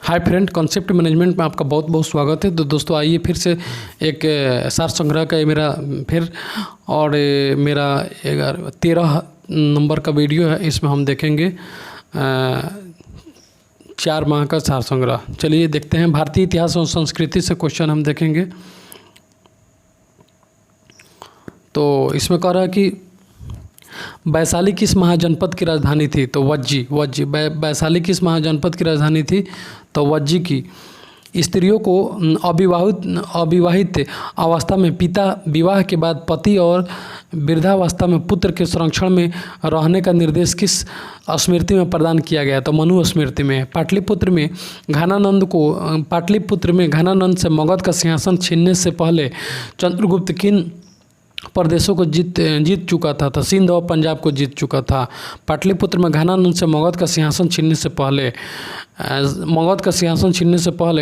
Hi friend, concept management में आपका बहुत बहुत स्वागत है। तो दोस्तों आइए फिर से एक सार संग्रह का मेरा फिर और मेरा 13 नंबर का वीडियो है। इसमें हम देखेंगे 4 माह का सार संग्रह। चलिए देखते हैं। भारतीय इतिहास और संस्कृति से क्वेश्चन हम देखेंगे। तो इसमें कह रहा है कि वैशाली किस महाजनपद की राजधानी थी? तो वज्जी। वैशाली किस महाजनपद की राजधानी थी? तो वज्जी की। स्त्रियों को अविवाहित अवस्था में पिता, विवाह के बाद पति और वृद्धावस्था में पुत्र के संरक्षण में रहने का निर्देश किस स्मृति में प्रदान किया गया? तो मनु स्मृति में। पाटलिपुत्र में घनानंद से मगध का सिंहासन छीनने से पहले चंद्रगुप्त किन प्रदेशों को जीत चुका था? तो सिंध और पंजाब को जीत चुका था। पाटलिपुत्र में घनानंद से मगध का सिंहासन छीनने से पहले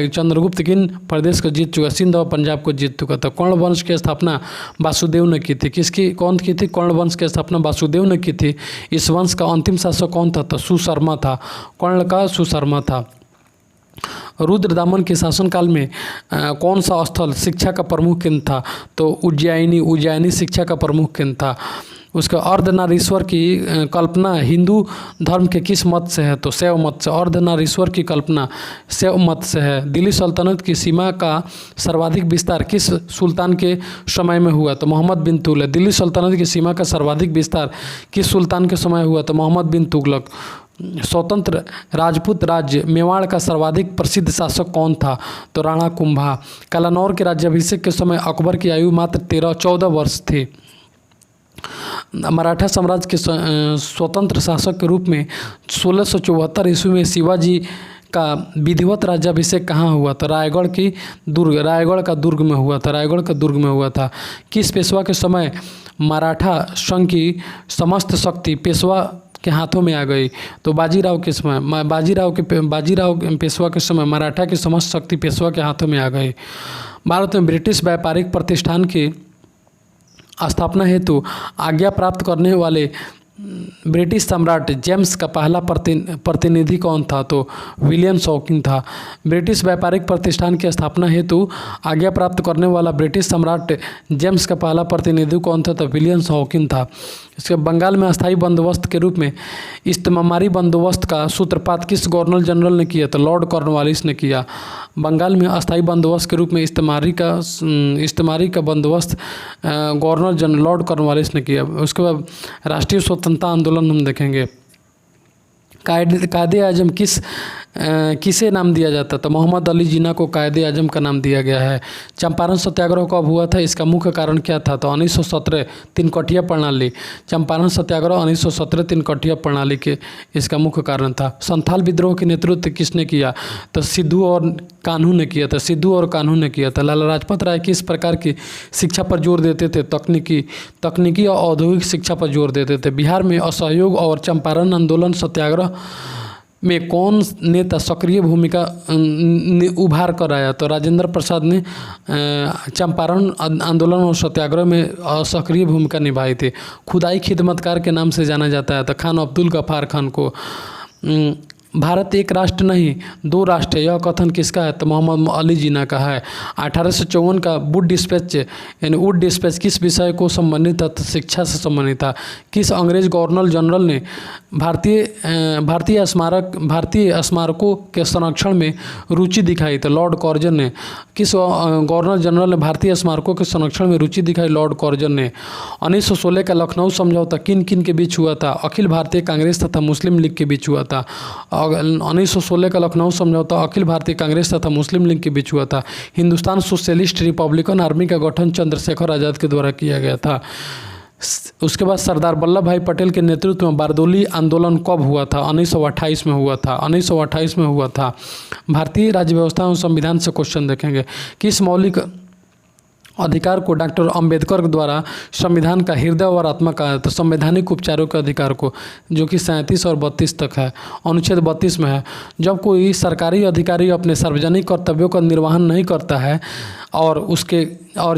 चंद्रगुप्त किन प्रदेश को जीत चुका? सिंध और पंजाब को जीत चुका था। कर्ण वंश की स्थापना वासुदेव ने की थी। कौन की थी? कर्ण वंश की स्थापना वासुदेव ने की थी। इस वंश का अंतिम शासक कौन था? तो सुशर्मा था। कर्ण का सुशर्मा था। रुद्रदामन के शासनकाल में कौन सा स्थल शिक्षा का प्रमुख केंद्र था? तो उज्जैनी शिक्षा का प्रमुख केंद्र था। उसका अर्धनारीश्वर की कल्पना हिंदू धर्म के किस मत से है? तो शैव मत से। अर्धनारीश्वर की कल्पना शैव मत से है। दिल्ली सल्तनत की सीमा का सर्वाधिक विस्तार किस सुल्तान के समय में हुआ? तो मोहम्मद बिन तुगलक। दिल्ली सल्तनत की सीमा का सर्वाधिक विस्तार किस सुल्तान के समय हुआ? तो मोहम्मद बिन तुगलक। स्वतंत्र राजपूत राज्य मेवाड़ का सर्वाधिक प्रसिद्ध शासक कौन था? तो राणा कुंभा। कलानौर के राज्याभिषेक के समय अकबर की आयु मात्र 14 वर्ष थी। मराठा साम्राज्य के स्वतंत्र शासक के रूप में 1674 ईस्वी में शिवाजी का विधिवत राज्याभिषेक कहाँ हुआ? तो रायगढ़ का दुर्ग में हुआ था। किस पेशवा के समय मराठा संघ की समस्त शक्ति पेशवा के हाथों में आ गई? तो बाजीराव पेशवा के समय मराठा की समस्त शक्ति पेशवा के हाथों में आ गई। भारत में ब्रिटिश व्यापारिक प्रतिष्ठान की स्थापना हेतु आज्ञा प्राप्त करने वाले ब्रिटिश सम्राट जेम्स का पहला प्रतिनिधि कौन था? तो विलियम शॉकिंग था। ब्रिटिश व्यापारिक प्रतिष्ठान की स्थापना हेतु आज्ञा प्राप्त करने वाला ब्रिटिश सम्राट जेम्स का पहला प्रतिनिधि कौन था? तो विलियम शॉकिंग था। इसके बंगाल में अस्थायी बंदोबस्त के रूप में इस्तेमारी बंदोबस्त का सूत्रपात किस गवर्नर जनरल ने किया? तो लॉर्ड कॉर्नवालिस ने किया। बंगाल में अस्थायी बंदोबस्त के रूप में इस्तेमारी का बंदोबस्त गवर्नर जनरल लॉर्ड कॉर्नवालिस ने किया। उसके बाद राष्ट्रीय स्वतंत्रता आंदोलन हम देखेंगे। कायदे आजम किसे नाम दिया जाता? तो मोहम्मद अली जिन्ना को कायदे आजम का नाम दिया गया है। चंपारण सत्याग्रह कब हुआ था? इसका मुख्य कारण क्या था? तो 1917 तीनकठिया प्रणाली। चंपारण सत्याग्रह 1917 तीनकठिया प्रणाली के इसका मुख्य कारण था। संथाल विद्रोह के नेतृत्व किसने किया? तो सिद्धू और कान्हू ने किया था। लाला लाजपत राय किस प्रकार की शिक्षा पर जोर देते थे? तकनीकी और औद्योगिक शिक्षा पर जोर देते थे। बिहार में असहयोग और चंपारण आंदोलन सत्याग्रह में कौन नेता सक्रिय भूमिका उभार कर आया? तो राजेंद्र प्रसाद ने चंपारण आंदोलन और सत्याग्रह में सक्रिय भूमिका निभाई थी। खुदाई खिदमतकार के नाम से जाना जाता है तो खान अब्दुल गफ्फार खान को। भारत एक राष्ट्र नहीं 2 राष्ट्र है, यह कथन किसका है? तो मोहम्मद अली जिन्ना का है। 1854 का वुड डिस्पैच किस विषय को संबंधित था? तो शिक्षा से संबंधित था। किस अंग्रेज गवर्नर जनरल ने भारतीय स्मारकों के संरक्षण में रुचि दिखाई? तो लॉर्ड कॉर्जन ने। किस गवर्नर जनरल ने भारतीय स्मारकों के संरक्षण में रुचि दिखाई? लॉर्ड कॉर्जन ने। 1916 का लखनऊ समझौता किन के बीच हुआ था? अखिल भारतीय कांग्रेस तथा मुस्लिम लीग के बीच हुआ था। 1916 का लखनऊ समझौता अखिल भारतीय कांग्रेस तथा मुस्लिम लीग के बीच हुआ था। हिंदुस्तान सोशलिस्ट रिपब्लिकन आर्मी का गठन चंद्रशेखर आज़ाद के द्वारा किया गया था। उसके बाद सरदार वल्लभ भाई पटेल के नेतृत्व में बारदोली आंदोलन कब हुआ था? 1928 में हुआ था। भारतीय राज्य व्यवस्था एवं संविधान से क्वेश्चन देखेंगे। किस मौलिक अधिकार को डॉक्टर अंबेडकर द्वारा संविधान का हृदय और आत्मा कहा है? तो संवैधानिक उपचारों के अधिकार को, जो कि 37 और 32 तक है। अनुच्छेद 32 में है, जब कोई सरकारी अधिकारी अपने सार्वजनिक कर्तव्यों का निर्वहन नहीं करता है और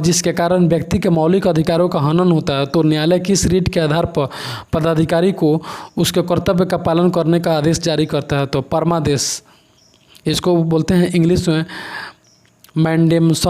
जिसके कारण व्यक्ति के मौलिक अधिकारों का हनन होता है, तो न्यायालय किस रीट के आधार पर पदाधिकारी को उसके कर्तव्य का पालन करने का आदेश जारी करता है? तो परमादेश। इसको बोलते हैं इंग्लिश में मैंडेम्स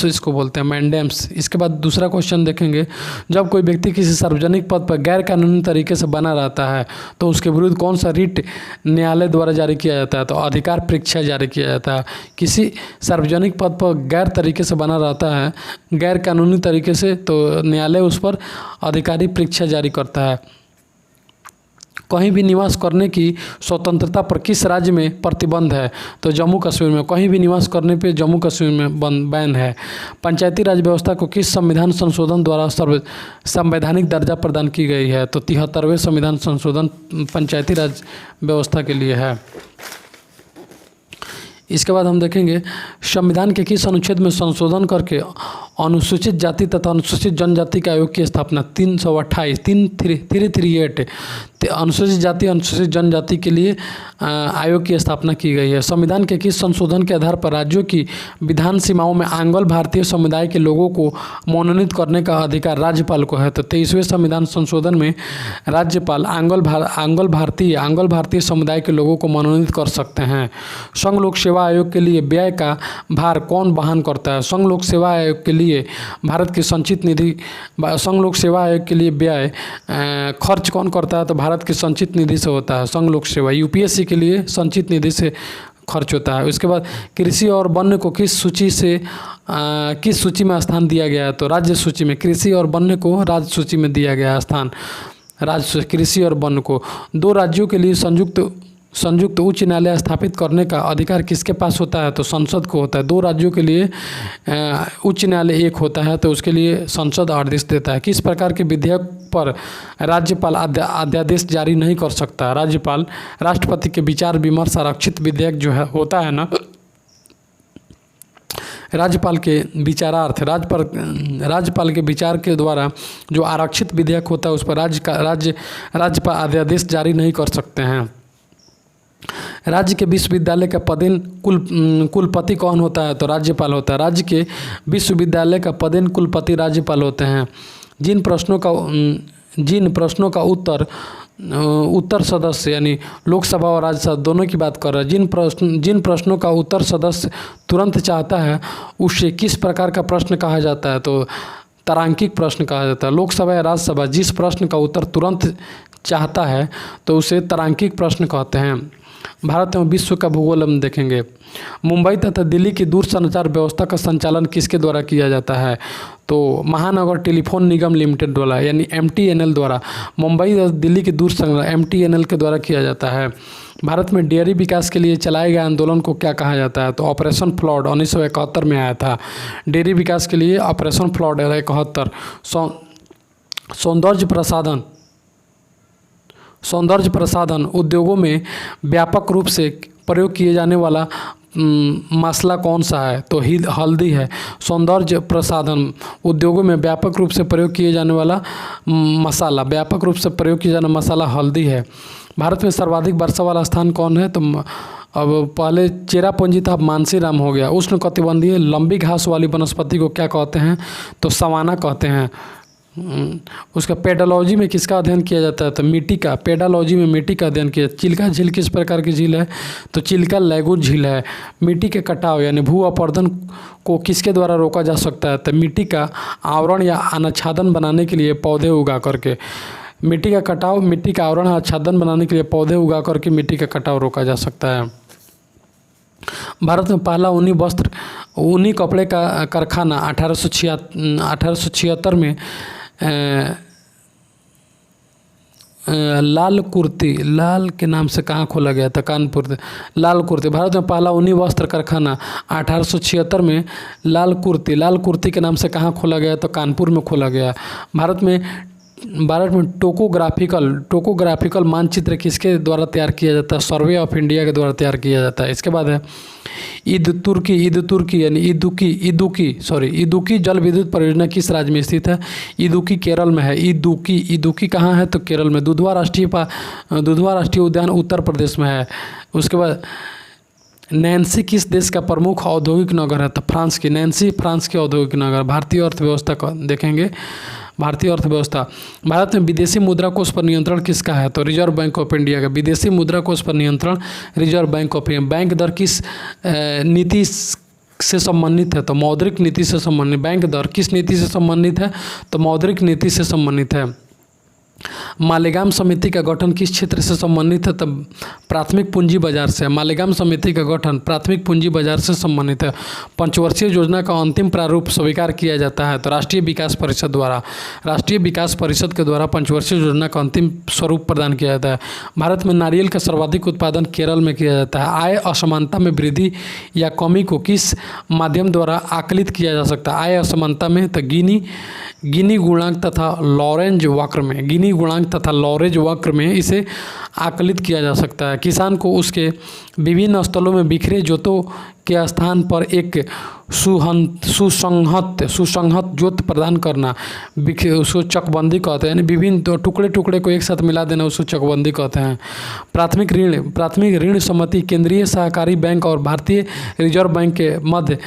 इसको बोलते हैं, मैंडेम्स। इसके बाद दूसरा क्वेश्चन देखेंगे, जब कोई व्यक्ति किसी सार्वजनिक पद पर गैर कानूनी तरीके से बना रहता है तो उसके विरुद्ध कौन सा रिट न्यायालय द्वारा जारी किया जाता है? तो अधिकार परीक्षा जारी किया जाता है। किसी सार्वजनिक पद पर गैर तरीके से बना रहता है, गैर कानूनी तरीके से, तो न्यायालय उस पर अधिकारी परीक्षा जारी करता है। कहीं भी निवास करने की स्वतंत्रता पर किस राज्य में प्रतिबंध है? तो जम्मू कश्मीर में। कहीं भी निवास करने पे जम्मू कश्मीर में बैन है। पंचायती राज व्यवस्था को किस संविधान संशोधन द्वारा संवैधानिक दर्जा प्रदान की गई है? तो 73वें संविधान संशोधन पंचायती राज व्यवस्था के लिए है। इसके बाद हम देखेंगे संविधान के किस अनुच्छेद में संशोधन करके अनुसूचित जाति तथा अनुसूचित जनजाति के आयोग की स्थापना 338 अनुसूचित जाति अनुसूचित जनजाति के लिए आयोग की स्थापना की गई है। संविधान के किस संशोधन के आधार पर राज्यों की विधान सीमाओं में आंग्ल भारतीय समुदाय के लोगों को मनोनीत करने का अधिकार राज्यपाल को है? तो 23वें संविधान संशोधन में राज्यपाल आंग्ल भारतीय समुदाय के लोगों को मनोनीत कर सकते हैं। संघ लोक सेवा आयोग के लिए व्यय का भार कौन वहन करता है? संघ लोक सेवा आयोग के लिए भारत की संचित निधि, संघ लोक सेवा आयोग के लिए व्यय खर्च कौन करता है? तो भारत की संचित निधि से होता है। संघ लोक सेवा यूपीएससी के लिए संचित निधि से खर्च होता है। उसके बाद कृषि और वन्य को किस सूची में स्थान दिया गया है? तो राज्य सूची में। कृषि और वन्य को राज्य सूची में दिया गया स्थान। कृषि और वन्य को 2 राज्यों के लिए संयुक्त उच्च न्यायालय स्थापित करने का अधिकार किसके पास होता है? तो संसद को होता है। 2 राज्यों के लिए उच्च न्यायालय एक होता है, तो उसके लिए संसद आदेश देता है। किस प्रकार के विधेयक पर राज्यपाल अध्यादेश जारी नहीं कर सकता? राज्यपाल राष्ट्रपति के विचार विमर्श आरक्षित विधेयक जो है होता है ना, राज्यपाल के विचारार्थ राज्यपाल के विचार के द्वारा जो आरक्षित विधेयक होता है उस पर राज्यपाल अध्यादेश जारी नहीं कर सकते हैं। राज्य के विश्वविद्यालय का पदेन कुलपति कौन होता है? तो राज्यपाल होता है। राज्य के विश्वविद्यालय का पदेन कुलपति राज्यपाल होते हैं। जिन प्रश्नों का उत्तर सदस्य यानी लोकसभा और राज्यसभा दोनों की बात कर रहे हैं, जिन प्रश्नों का उत्तर सदस्य तुरंत चाहता है उससे किस प्रकार का प्रश्न कहा जाता है? तो तारांकिक प्रश्न कहा जाता है। लोकसभा या राज्यसभा जिस प्रश्न का उत्तर तुरंत चाहता है तो उसे तारांकिक प्रश्न कहते हैं। भारत एवं विश्व का भूगोल हम देखेंगे। मुंबई तथा दिल्ली की दूरसंचार व्यवस्था का संचालन किसके द्वारा किया जाता है? तो महानगर टेलीफोन निगम लिमिटेड द्वारा यानी MTNL द्वारा। मुंबई और दिल्ली की दूरसंचार MTNL के द्वारा किया जाता है। भारत में डेयरी विकास के लिए चलाए गए आंदोलन को क्या कहा जाता है? तो ऑपरेशन फ्लड 1971 में आया था। डेयरी विकास के लिए ऑपरेशन फ्लड 71। सौंदर्य प्रसाधन उद्योगों में व्यापक रूप से प्रयोग किए जाने वाला मसाला कौन सा है? तो हल्दी है। सौंदर्य प्रसाधन उद्योगों में व्यापक रूप से प्रयोग किए जाने वाला मसाला हल्दी है। भारत में सर्वाधिक वर्षा वाला स्थान कौन है? तो अब पहले चेरापूंजी था, अब मानसीराम हो गया। उष्णकटिबंधीय लंबी घास वाली वनस्पति को क्या कहते हैं? तो सवाना कहते हैं। उसका पेडोलॉजी में किसका अध्ययन किया जाता है? तो मिट्टी का। पेडोलॉजी में मिट्टी का अध्ययन किया। चिल्का झील किस प्रकार की झील है? तो चिल्का लैगून झील है। मिट्टी के कटाव यानी भू अपरदन को किसके द्वारा रोका जा सकता है? तो मिट्टी का आवरण या आच्छादन बनाने के लिए पौधे उगा करके। मिट्टी का कटाव, मिट्टी का आवरण आच्छादन बनाने के लिए पौधे उगा करके मिट्टी का कटाव रोका जा सकता है। भारत में पहला ऊनी कपड़े का कारखाना 1876 में लाल के नाम से कहाँ खोला गया था? कानपुर। लाल कुर्ती। भारत में पहला ऊनी वस्त्र कारखाना 1876 में लाल कुर्ती के नाम से कहाँ खोला गया? तो कानपुर में खोला गया। भारत में टोपोग्राफिकल मानचित्र किसके द्वारा तैयार किया जाता है? सर्वे ऑफ इंडिया के द्वारा तैयार किया जाता है। इसके बाद है इदुक्की यानी इदुक्की जल विद्युत परियोजना किस राज्य में स्थित है? इदुक्की केरल में है। इदुक्की कहाँ है? तो केरल में। दुधवा राष्ट्रीय उद्यान उत्तर प्रदेश में है। उसके बाद नैन्सी किस देश का प्रमुख औद्योगिक नगर है? तो फ्रांस की। नैन्सी फ्रांस की औद्योगिक नगर। भारतीय अर्थव्यवस्था को देखेंगे। भारतीय अर्थव्यवस्था। भारत में विदेशी मुद्रा कोष पर नियंत्रण किसका है? तो रिजर्व बैंक ऑफ इंडिया का। विदेशी मुद्रा कोष पर नियंत्रण reserve bank of India. Bank दर किस नीति से संबंधित है? तो मौद्रिक नीति से संबंधित। बैंक दर किस नीति से संबंधित है? तो मौद्रिक नीति से संबंधित है। मालेगाम समिति का गठन किस क्षेत्र से संबंधित है? तब प्राथमिक पूंजी बाजार से। मालेगाम समिति का गठन प्राथमिक पूंजी बाजार से संबंधित है। पंचवर्षीय योजना का अंतिम प्रारूप स्वीकार किया जाता है? तो राष्ट्रीय विकास परिषद द्वारा। राष्ट्रीय विकास परिषद के द्वारा पंचवर्षीय योजना का अंतिम स्वरूप प्रदान किया जाता है। भारत में नारियल का सर्वाधिक उत्पादन केरल में किया जाता है। आय असमानता में वृद्धि या कमी को किस माध्यम द्वारा आकलित किया जा सकता है? आय असमानता में तो गिनी गुणांक तथा लॉरेंज वक्र में। गिनी गुणांक तथा लॉरेंज वक्र में इसे आकलित किया जा सकता है। किसान को उसके विभिन्न स्थलों में बिखरे जोतों के स्थान पर एक सुसंहत जोत प्रदान करना, उसको चकबंदी कहते हैं। यानी विभिन्न टुकड़े टुकड़े को एक साथ मिला देना, उसको चकबंदी कहते हैं। प्राथमिक ऋण समिति केंद्रीय सहकारी बैंक और भारतीय रिजर्व बैंक के मध्य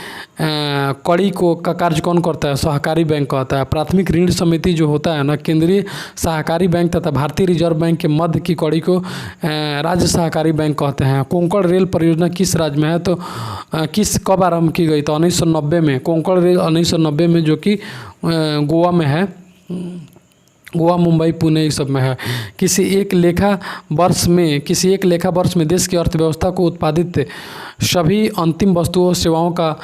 कड़ी का कार्य कौन करता है? सहकारी बैंक कहता है। प्राथमिक ऋण समिति जो होता है ना, केंद्रीय सहकारी बैंक तथा भारतीय रिजर्व बैंक के मध्य की कड़ी को राज्य सहकारी बैंक कहते हैं। कोंकण रेल परियोजना किस राज्य में है? तो कब आरंभ की गई? तो 1990 में। कोंकण रेल 1990 में, जो कि गोवा में है। गोवा, मुंबई, पुणे ये सब में है। किसी एक लेखा वर्ष में देश की अर्थव्यवस्था को उत्पादित सभी अंतिम वस्तुओं सेवाओं का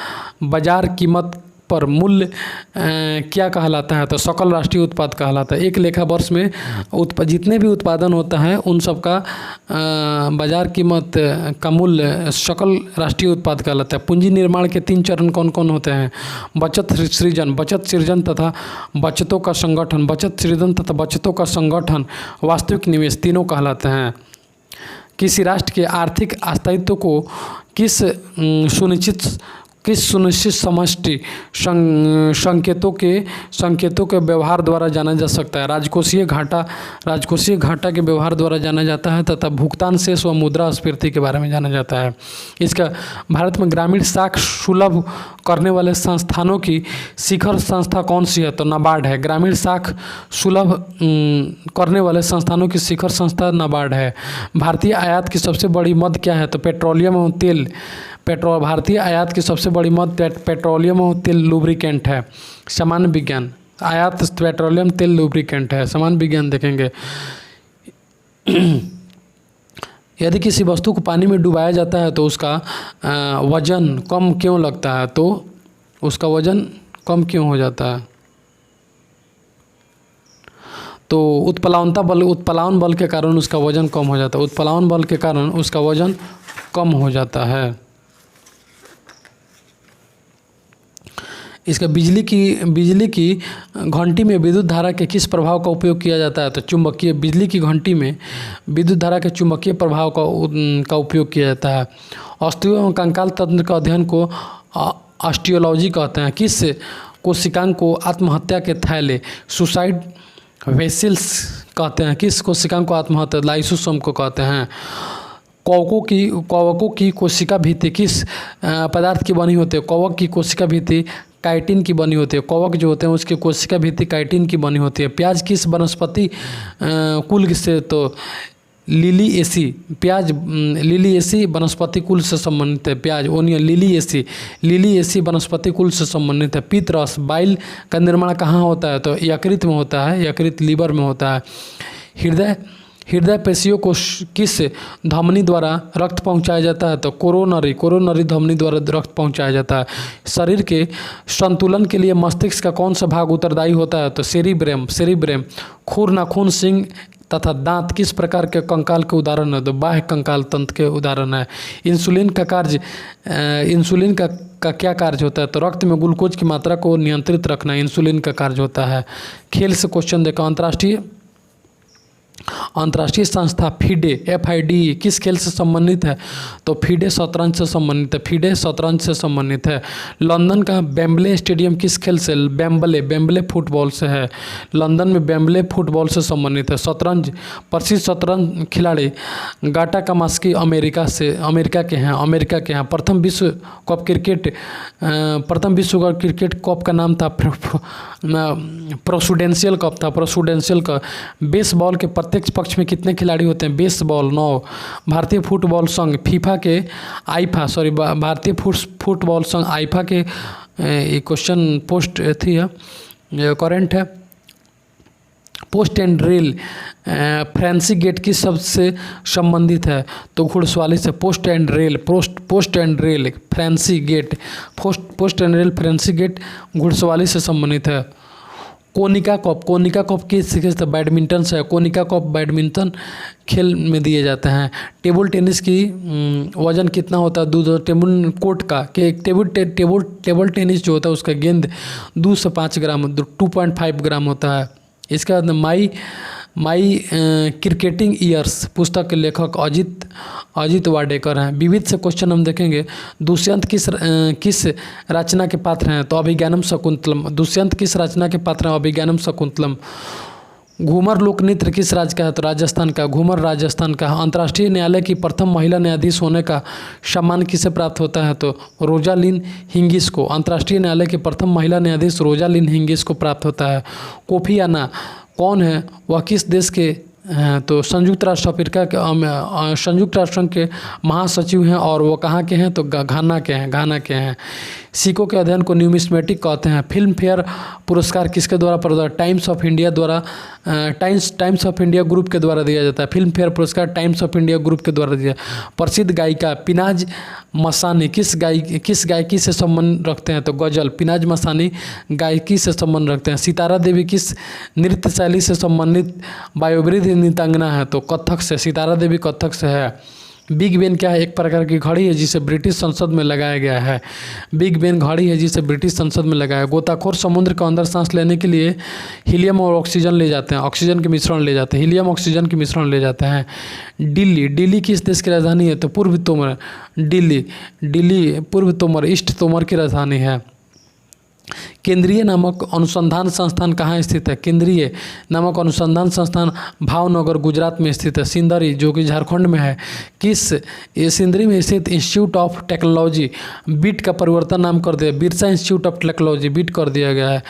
बाजार कीमत पर मूल्य क्या कहलाता है? तो सकल राष्ट्रीय उत्पाद कहलाता है। एक लेखा वर्ष में जितने भी उत्पादन होता है उन सब का बाजार कीमत का मूल्य सकल राष्ट्रीय उत्पाद कहलाता है। पूंजी निर्माण के 3 चरण कौन कौन होते हैं? बचत सृजन तथा बचतों का संगठन। बचत सृजन तथा बचतों का संगठन, वास्तविक निवेश, तीनों कहलाते हैं। किसी राष्ट्र के आर्थिक स्थायित्व को किस सुनिश्चित समष्टि संकेतों के व्यवहार द्वारा जाना जा सकता है? राजकोषीय घाटा के व्यवहार द्वारा जाना जाता है तथा भुगतान शेष व मुद्रास्फीति के बारे में जाना जाता है। इसका भारत में ग्रामीण साख सुलभ करने वाले संस्थानों की शिखर संस्था कौन सी है? तो नाबार्ड है। ग्रामीण साख सुलभ करने वाले संस्थानों की शिखर संस्था नाबार्ड है। भारतीय आयात की सबसे बड़ी मद क्या है? तो पेट्रोलियम और तेल। भारतीय आयात की सबसे बड़ी मद पेट्रोलियम और तेल लुब्रिकेंट है। सामान्य विज्ञान। आयात पेट्रोलियम, तेल, लुब्रिकेंट है। सामान्य विज्ञान देखेंगे। यदि किसी वस्तु को पानी में डुबाया जाता है तो उसका वजन कम क्यों लगता है? तो उसका वजन कम क्यों हो जाता है? तो उत्प्लावन बल के कारण उसका वजन कम हो जाता है। उत्प्लावन बल के कारण उसका वजन कम हो जाता है। इसका बिजली की घंटी में विद्युत धारा के किस प्रभाव का उपयोग किया जाता है? तो चुंबकीय। बिजली की घंटी में विद्युत धारा के चुंबकीय प्रभाव का उपयोग किया जाता है। अस्थियों एवं कंकाल तंत्र का अध्ययन को ऑस्टियोलॉजी कहते हैं। किस कोशिकांग को आत्महत्या के थैले, सुसाइड वेसिल्स कहते हैं? किस कोशिकांग को आत्महत्या, लाइसोसोम को कहते हैं। कवकों की कोशिका भित्ति किस पदार्थ की बनी होती है? कवक की कोशिका भित्ति काइटिन की बनी होती है। कवक जो होते हैं उसकी कोशिका भित्ति काइटिन की बनी होती है। प्याज किस वनस्पति कुल से? तो लिलिएसी। प्याज लिलिएसी वनस्पति कुल से संबंधित है। प्याज, ओनियन, लिलिएसी वनस्पति कुल से संबंधित है। पीत रस, बाइल का निर्माण कहाँ होता है? तो यकृत में होता है। यकृत लीवर में होता है। हृदय पेशियों को किस धमनी द्वारा रक्त पहुंचाया जाता है? तो कोरोनरी धमनी द्वारा रक्त पहुंचाया जाता है। शरीर के संतुलन के लिए मस्तिष्क का कौन सा भाग उत्तरदायी होता है? तो सेरिब्रेम। खुर, नाखून, सींग तथा दांत किस प्रकार के कंकाल के उदाहरण है? तो बाह्य कंकाल तंत्र के उदाहरण है। इंसुलिन का क्या कार्य होता है? तो रक्त में ग्लूकोज की मात्रा को नियंत्रित रखना इंसुलिन का कार्य होता है। खेल से क्वेश्चन देखो। अंतर्राष्ट्रीय संस्था FIDE FIDE किस खेल से संबंधित है? तो FIDE शतरंज से संबंधित है। FIDE शतरंज से संबंधित है। लंदन का वेम्बले स्टेडियम किस खेल से? वेम्बले फुटबॉल से है। लंदन में वेम्बले फुटबॉल से संबंधित है। शतरंज प्रसिद्ध शतरंज खिलाड़ी गाटा काम्स्की अमेरिका के हैं। प्रथम विश्व कप क्रिकेट कप का नाम था प्रेसिडेंशियल कप था। प्रेसिडेंशियल का बेसबॉल के प्रत्येक पक्ष में कितने खिलाड़ी होते हैं? बेसबॉल 9। भारतीय फुटबॉल संघ भारतीय फुटबॉल संघ आईफा के ये क्वेश्चन पोस्ट थी है, करेंट है। पोस्ट एंड रेल फ्रांसी गेट किस शब्द से संबंधित है? तो घुड़सवारी से। पोस्ट एंड रेल फ्रांसी गेट फ्रांसी गेट घुड़सवारी से संबंधित है। कोनिका कप किस बैडमिंटन से है। कोनिका कप बैडमिंटन खेल में दिए जाते हैं। टेबल टेनिस की वजन कितना होता है? 2 टेबल कोर्ट का टेबल टेनिस जो होता है उसका गेंद 2 से 5 ग्राम 2.5 ग्राम होता है। इसके बाद माई क्रिकेटिंग ईयर्स पुस्तक के लेखक अजित वाडेकर हैं। विविध से क्वेश्चन हम देखेंगे। दुष्यंत किस रचना के पात्र हैं? तो अभिज्ञानम शकुंतलम। दुष्यंत किस रचना के पात्र हैं? अभिज्ञानम शकुंतलम। घूमर लोक नृत्य किस राज्य का है? तो राजस्थान का। घूमर राजस्थान का। अंतर्राष्ट्रीय न्यायालय की प्रथम महिला न्यायाधीश होने का सम्मान किसे प्राप्त होता है? तो रोजालिन हिंगिस को। अंतर्राष्ट्रीय न्यायालय की प्रथम महिला न्यायाधीश रोजालिन हिंगिस को प्राप्त होता है। कोफी अन्नान कौन है? वह किस देश के हैं? तो संयुक्त राष्ट्र अफ्रीका के संयुक्त राष्ट्र संघ के महासचिव हैं और वो कहाँ के हैं? तो घाना के हैं। सिक्कों के अध्ययन को न्यूमिस्मेटिक कहते हैं। फिल्म फेयर पुरस्कार किसके द्वारा प्रदान? टाइम्स ऑफ इंडिया ग्रुप के द्वारा दिया जाता है। फिल्म फेयर पुरस्कार टाइम्स ऑफ इंडिया ग्रुप के द्वारा दिया। प्रसिद्ध गायिका पिनाज मसानी किस गायकी से संबंध रखते हैं? तो गजल। पिनाज मसानी गायकी से संबंध रखते हैं। सितारा देवी किस नृत्य शैली से संबंधित वायोवृद्ध नृत्यांगना है? तो कथक से। सितारा देवी कथक से है। बिग बेन क्या है? एक प्रकार की घड़ी है जिसे ब्रिटिश संसद में लगाया गया है। बिग बेन घड़ी है जिसे ब्रिटिश संसद में लगाया। गोताखोर समुद्र के अंदर सांस लेने के लिए हीलियम और ऑक्सीजन ले जाते हैं। ऑक्सीजन के मिश्रण ले जाते हैं। हीलियम ऑक्सीजन के मिश्रण ले जाते हैं। दिल्ली किस देश की राजधानी है? तो पूर्व तोमर। दिल्ली पूर्व तोमर ईस्ट तोमर की राजधानी है। केंद्रीय नामक अनुसंधान संस्थान कहाँ स्थित है? केंद्रीय नामक अनुसंधान संस्थान भावनगर गुजरात में स्थित है। सिंदरी जो कि झारखंड में है। सिंदरी में स्थित इंस्टीट्यूट ऑफ टेक्नोलॉजी बीट का परिवर्तन नाम कर दिया। Birsa Institute of Technology BIT कर दिया गया है।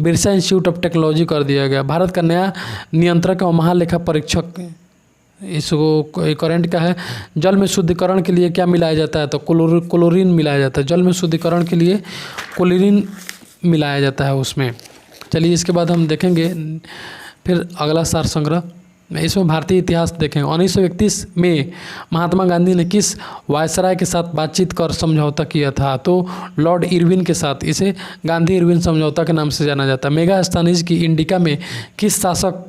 बिरसा इंस्टीट्यूट ऑफ टेक्नोलॉजी कर दिया गया। भारत का नया नियंत्रक और महालेखा परीक्षक इसको करंट का है। जल में शुद्धिकरण के लिए क्या मिलाया जाता है? तो क्लोरीन मिलाया जाता है। जल में शुद्धिकरण के लिए क्लोरीन मिलाया जाता है उसमें। चलिए इसके बाद हम देखेंगे फिर अगला सार संग्रह। इसमें भारतीय इतिहास देखेंगे। 1931 में महात्मा गांधी ने किस वायसराय के साथ बातचीत कर समझौता किया था? तो लॉर्ड इरविन के साथ। इसे गांधी इरविन समझौता के नाम से जाना जाता है। मेगा स्थानीज की इंडिका में किस शासक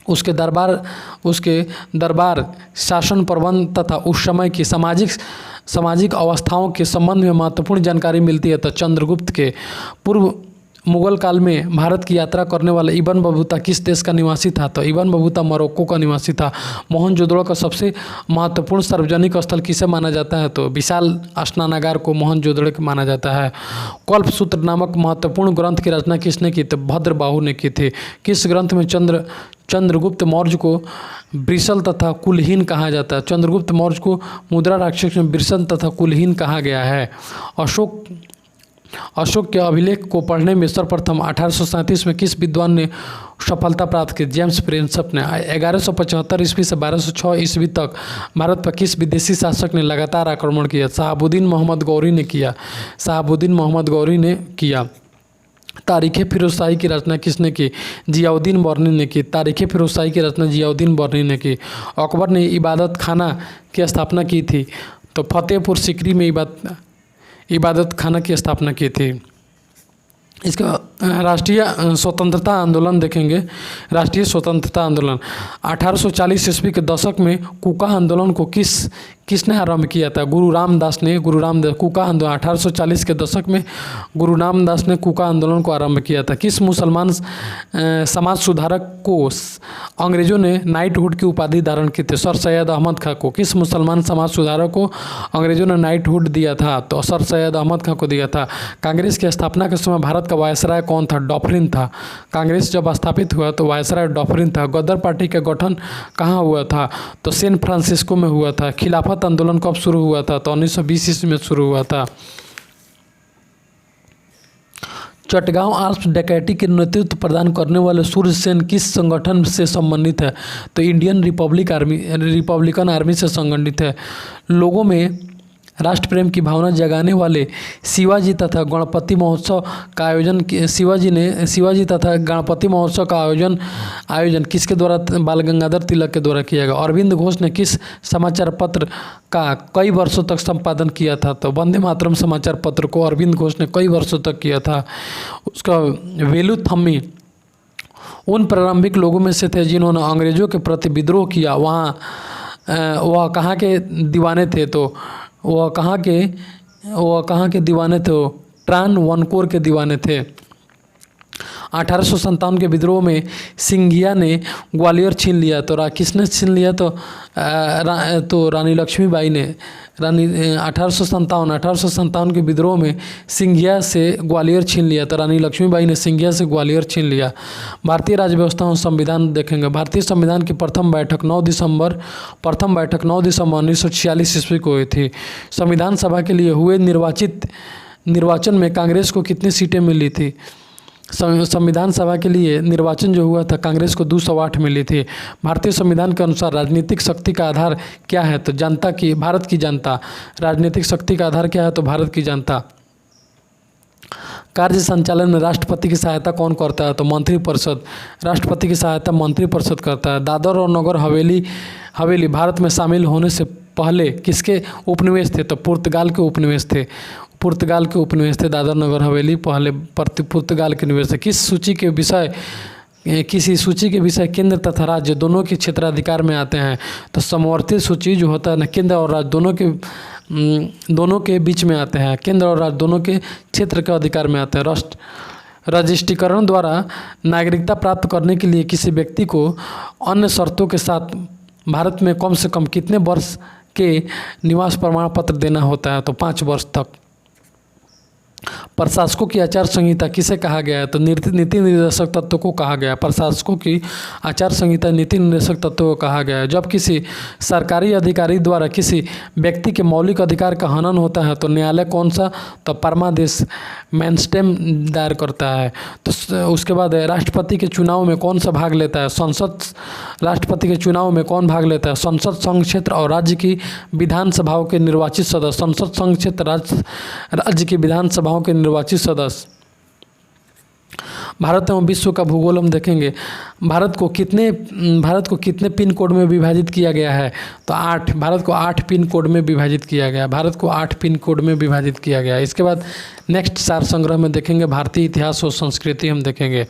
उसके दरबार शासन प्रबंध तथा उस समय की सामाजिक अवस्थाओं के संबंध में महत्वपूर्ण जानकारी मिलती है? तो चंद्रगुप्त के। पूर्व मुगल काल में भारत की यात्रा करने वाला इब्न बतूता किस देश का निवासी था? तो इब्न बतूता मोरक्को का निवासी था। मोहनजोदड़ो का सबसे महत्वपूर्ण सार्वजनिक स्थल किसे माना जाता है? तो विशाल स्नानागार को मोहनजोदड़ो के माना जाता है। कल्पसूत्र नामक महत्वपूर्ण ग्रंथ की रचना किसने की? तो भद्रबाहु ने की थी। किस ग्रंथ में चंद्रगुप्त मौर्य को वृषल तथा कुलहीन कहा जाता है? चंद्रगुप्त मौर्य को मुद्रा राक्षस में वृषल तथा कुलहीन कहा गया है। अशोक के अभिलेख को पढ़ने में सर्वप्रथम 1837 में किस विद्वान ने सफलता प्राप्त की? जेम्स प्रिंसप ने। 1175 ईस्वी से 1206 ईस्वी तक भारत पर किस विदेशी शासक ने लगातार आक्रमण किया? शहाबुद्दीन मोहम्मद गौरी ने किया। तारीख़ फिरोजशाही की रचना किसने की? जियाउद्दीन बर्नी ने की। तारीख़ फिरोजशाही की रचना जियाउद्दीन बर्नी ने की। अकबर ने इबादत खाना की स्थापना की थी? तो फतेहपुर सीकरी में इबादत खाना की स्थापना की थी। इसका राष्ट्रीय स्वतंत्रता आंदोलन देखेंगे। राष्ट्रीय स्वतंत्रता आंदोलन 1840 ईस्वी के दशक में कूका आंदोलन को किसने आरंभ किया था? गुरु रामदास ने। कूका आंदोलन 1840 के दशक में गुरु रामदास ने कूका आंदोलन को आरंभ किया था। किस मुसलमान समाज सुधारक को अंग्रेजों ने नाइटहुड की उपाधि धारण की थी? सर सैयद अहमद खां को। किस मुसलमान समाज सुधारक को अंग्रेजों ने नाइटहुड दिया था? तो सर सैयद अहमद खां को दिया था। कांग्रेस की स्थापना के समय भारत का वायसराय कौन था? डॉफरिन था। कांग्रेस जब स्थापित हुआ तो वायसराय डॉफरिन था। गदर पार्टी का गठन कहाँ हुआ था? तो सैन फ्रांसिस्को में हुआ था। खिलाफत आंदोलन कब शुरू हुआ था? तो 1920 ईस्वी में शुरू हुआ था। चटगांव आर्म्स डकैती के नेतृत्व प्रदान करने वाले सूर्य सेन किस संगठन से संबंधित है? तो इंडियन रिपब्लिकन आर्मी से संगठित है। लोगों में राष्ट्र प्रेम की भावना जगाने वाले शिवाजी तथा गणपति महोत्सव का आयोजन शिवाजी तथा गणपति महोत्सव का आयोजन किसके द्वारा? बाल गंगाधर तिलक के द्वारा किया गया। अरविंद घोष ने किस समाचार पत्र का कई वर्षों तक संपादन किया था? तो वंदे मातरम समाचार पत्र को अरविंद घोष ने कई वर्षों तक किया था। उसका वेलुथम्मी उन प्रारंभिक लोगों में से थे जिन्होंने अंग्रेजों के प्रति विद्रोह किया। वह कहाँ के दीवाने थे? तो वह कहाँ के दीवाने थे? ट्रान वनकोर के दीवाने थे। 1857 के विद्रोह में सिंघिया ने ग्वालियर छीन लिया। तो किसने छीन लिया? तो रानी लक्ष्मीबाई ने। 1857 के विद्रोह में सिंघिया से ग्वालियर छीन लिया। तो रानी लक्ष्मीबाई ने सिंघिया से ग्वालियर छीन लिया। भारतीय राज्य व्यवस्था और संविधान देखेंगे। भारतीय संविधान की प्रथम बैठक 9 दिसंबर 1946 ईस्वी को हुई थी। संविधान सभा के लिए हुए निर्वाचन में कांग्रेस को कितनी सीटें मिली थी? संविधान सभा के लिए निर्वाचन जो हुआ था कांग्रेस को 208 मिली थी। भारतीय संविधान के अनुसार राजनीतिक शक्ति का आधार क्या है? तो भारत की जनता। राजनीतिक शक्ति का आधार क्या है? तो भारत की जनता। कार्य संचालन में राष्ट्रपति की सहायता कौन करता है? तो मंत्रिपरिषद। राष्ट्रपति की सहायता मंत्रिपरिषद करता है। दादर और नगर हवेली भारत में शामिल होने से पहले किसके उपनिवेश थे? तो पुर्तगाल के उपनिवेश थे। दादर नगर हवेली पहले पुर्तगाल के निवेश थे। किसी सूची के विषय केंद्र तथा राज्य दोनों के क्षेत्राधिकार में आते हैं? तो समवर्ती सूची जो होता है ना, केंद्र और राज्य दोनों के बीच में आते हैं। केंद्र और राज्य दोनों के क्षेत्र के अधिकार में आते हैं। रजिस्ट्रीकरण द्वारा नागरिकता प्राप्त करने के लिए किसी व्यक्ति को अन्य शर्तों के साथ भारत में कम से कम कितने वर्ष के निवास प्रमाण पत्र देना होता है? तो 5 वर्ष तक। प्रशासकों की आचार संहिता किसे कहा गया है? तो नीति निर्देशक तत्व को कहा गया है। प्रशासकों की आचार संहिता नीति निर्देशक तत्व को कहा गया है। जब किसी सरकारी अधिकारी द्वारा किसी व्यक्ति के मौलिक अधिकार का हनन होता है तो न्यायालय कौन सा? तो परमादेश मैनस्टेम दायर करता है। तो उसके बाद राष्ट्रपति के चुनाव में कौन सा भाग लेता है? राष्ट्रपति के चुनाव में कौन भाग लेता है? संसद, संघ क्षेत्र और राज्य की विधानसभाओं के निर्वाचित सदस्य। संसद, संघ क्षेत्र, राज्य की विधानसभाओं के निर्वाचित सदस्य। भारत एवं विश्व का भूगोल हम देखेंगे। भारत को कितने पिन कोड में विभाजित किया गया है? तो 8। भारत को 8 पिन कोड में विभाजित किया गया। इसके बाद नेक्स्ट सार संग्रह में देखेंगे भारतीय इतिहास और संस्कृति हम देखेंगे।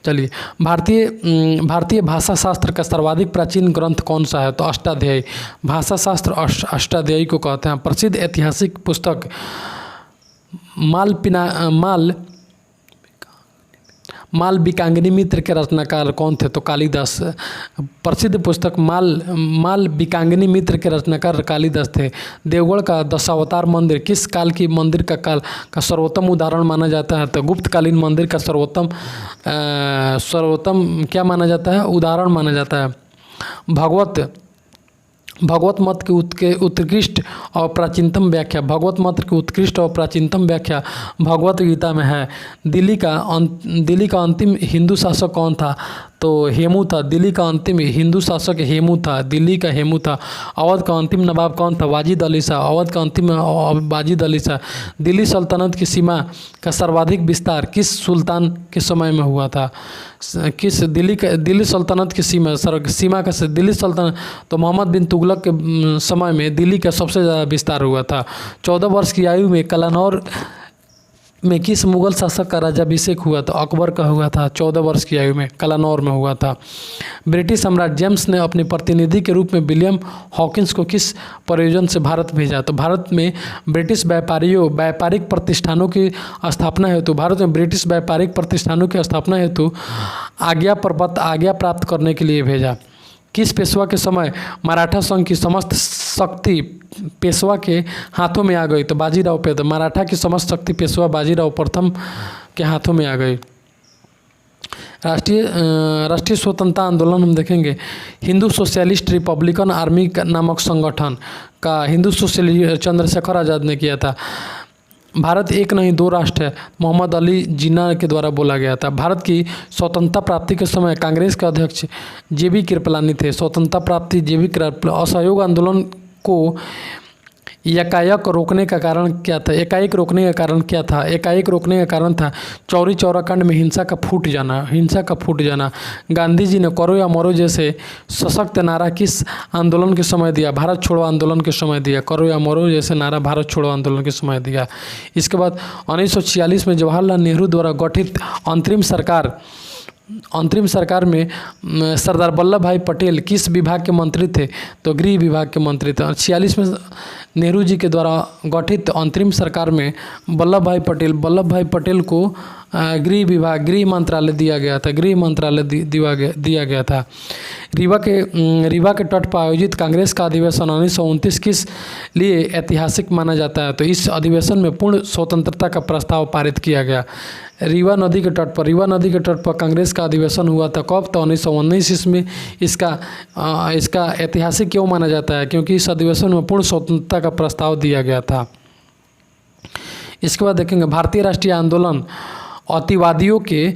चलिए, भारतीय भाषा शास्त्र का सर्वाधिक प्राचीन ग्रंथ कौन सा है? तो अष्टाध्यायी। भाषा शास्त्र अष्टाध्यायी को कहते हैं। प्रसिद्ध ऐतिहासिक पुस्तक माल बिकांगिनी मित्र के रचनाकार कौन थे? तो कालिदास। प्रसिद्ध पुस्तक माल बिकांगिनी मित्र के रचनाकार कालिदास थे। देवगढ़ का दशावतार मंदिर किस काल की मंदिर का सर्वोत्तम उदाहरण माना जाता है? तो गुप्तकालीन मंदिर का सर्वोत्तम क्या माना जाता है? उदाहरण माना जाता है। भगवत मत की उत्कृष्ट और प्राचीनतम व्याख्या भगवत गीता में है। दिल्ली का अंतिम हिंदू शासक कौन था? तो हेमू था। दिल्ली का अंतिम हिंदू शासक हेमू था। अवध का अंतिम नवाब कौन था? वाजिद अली शाह। दिल्ली सल्तनत की सीमा का सर्वाधिक विस्तार किस सुल्तान के समय में हुआ था? दिल्ली सल्तनत की सीमा का दिल्ली सल्तनत तो मोहम्मद बिन तुगलक के समय में दिल्ली का सबसे ज़्यादा विस्तार हुआ था। 14 वर्ष की आयु में में किस मुगल शासक का राज्याभिषेक हुआ? तो अकबर का हुआ था 14 वर्ष की आयु में, कलानौर में हुआ था। ब्रिटिश सम्राट जेम्स ने अपने प्रतिनिधि के रूप में विलियम हॉकिंस को किस प्रयोजन से भारत भेजा? तो भारत में ब्रिटिश व्यापारिक प्रतिष्ठानों की स्थापना हेतु आज्ञा प्राप्त करने के लिए भेजा। किस पेशवा के समय मराठा संघ की समस्त शक्ति पेशवा के हाथों में आ गई? तो बाजीराव पे। तो मराठा की समस्त शक्ति पेशवा बाजीराव प्रथम के हाथों में आ गई। राष्ट्रीय स्वतंत्रता आंदोलन हम देखेंगे। हिंदू सोशलिस्ट रिपब्लिकन आर्मी नामक संगठन का हिंदू सोशलिस्ट चंद्रशेखर आज़ाद ने किया था। भारत एक नहीं दो राष्ट्र है, मोहम्मद अली जिन्ना के द्वारा बोला गया था। भारत की स्वतंत्रता प्राप्ति के समय कांग्रेस के अध्यक्ष जेबी कृपलानी थे। स्वतंत्रता प्राप्ति जेबी कृपलानी असहयोग आंदोलन को एकाएक रोकने का कारण क्या था? एकाएक रोकने का कारण था चौरी चौरा कांड में हिंसा का फूट जाना। गांधी जी ने करो या मरो जैसे सशक्त नारा किस आंदोलन के समय दिया? भारत छोड़ो आंदोलन के समय दिया। करो या मरो जैसे नारा भारत छोड़ो आंदोलन के समय दिया। इसके बाद 1946 में जवाहरलाल नेहरू द्वारा गठित अंतरिम सरकार में सरदार वल्लभ भाई पटेल किस विभाग के मंत्री थे? तो गृह विभाग के मंत्री थे। 46 में नेहरू जी के द्वारा गठित अंतरिम सरकार में वल्लभ भाई पटेल को गृह मंत्रालय दिया गया था। रीवा के तट पर आयोजित कांग्रेस का अधिवेशन 1929 किस लिए ऐतिहासिक माना जाता है? तो इस अधिवेशन में पूर्ण स्वतंत्रता का प्रस्ताव पारित किया गया। रीवा नदी के तट पर कांग्रेस का अधिवेशन हुआ था। कब? तो 1919 इसमें। इसका ऐतिहासिक क्यों माना जाता है? क्योंकि इस अधिवेशन में पूर्ण स्वतंत्रता का प्रस्ताव दिया गया था। इसके बाद देखेंगे भारतीय राष्ट्रीय आंदोलन अतिवादियों के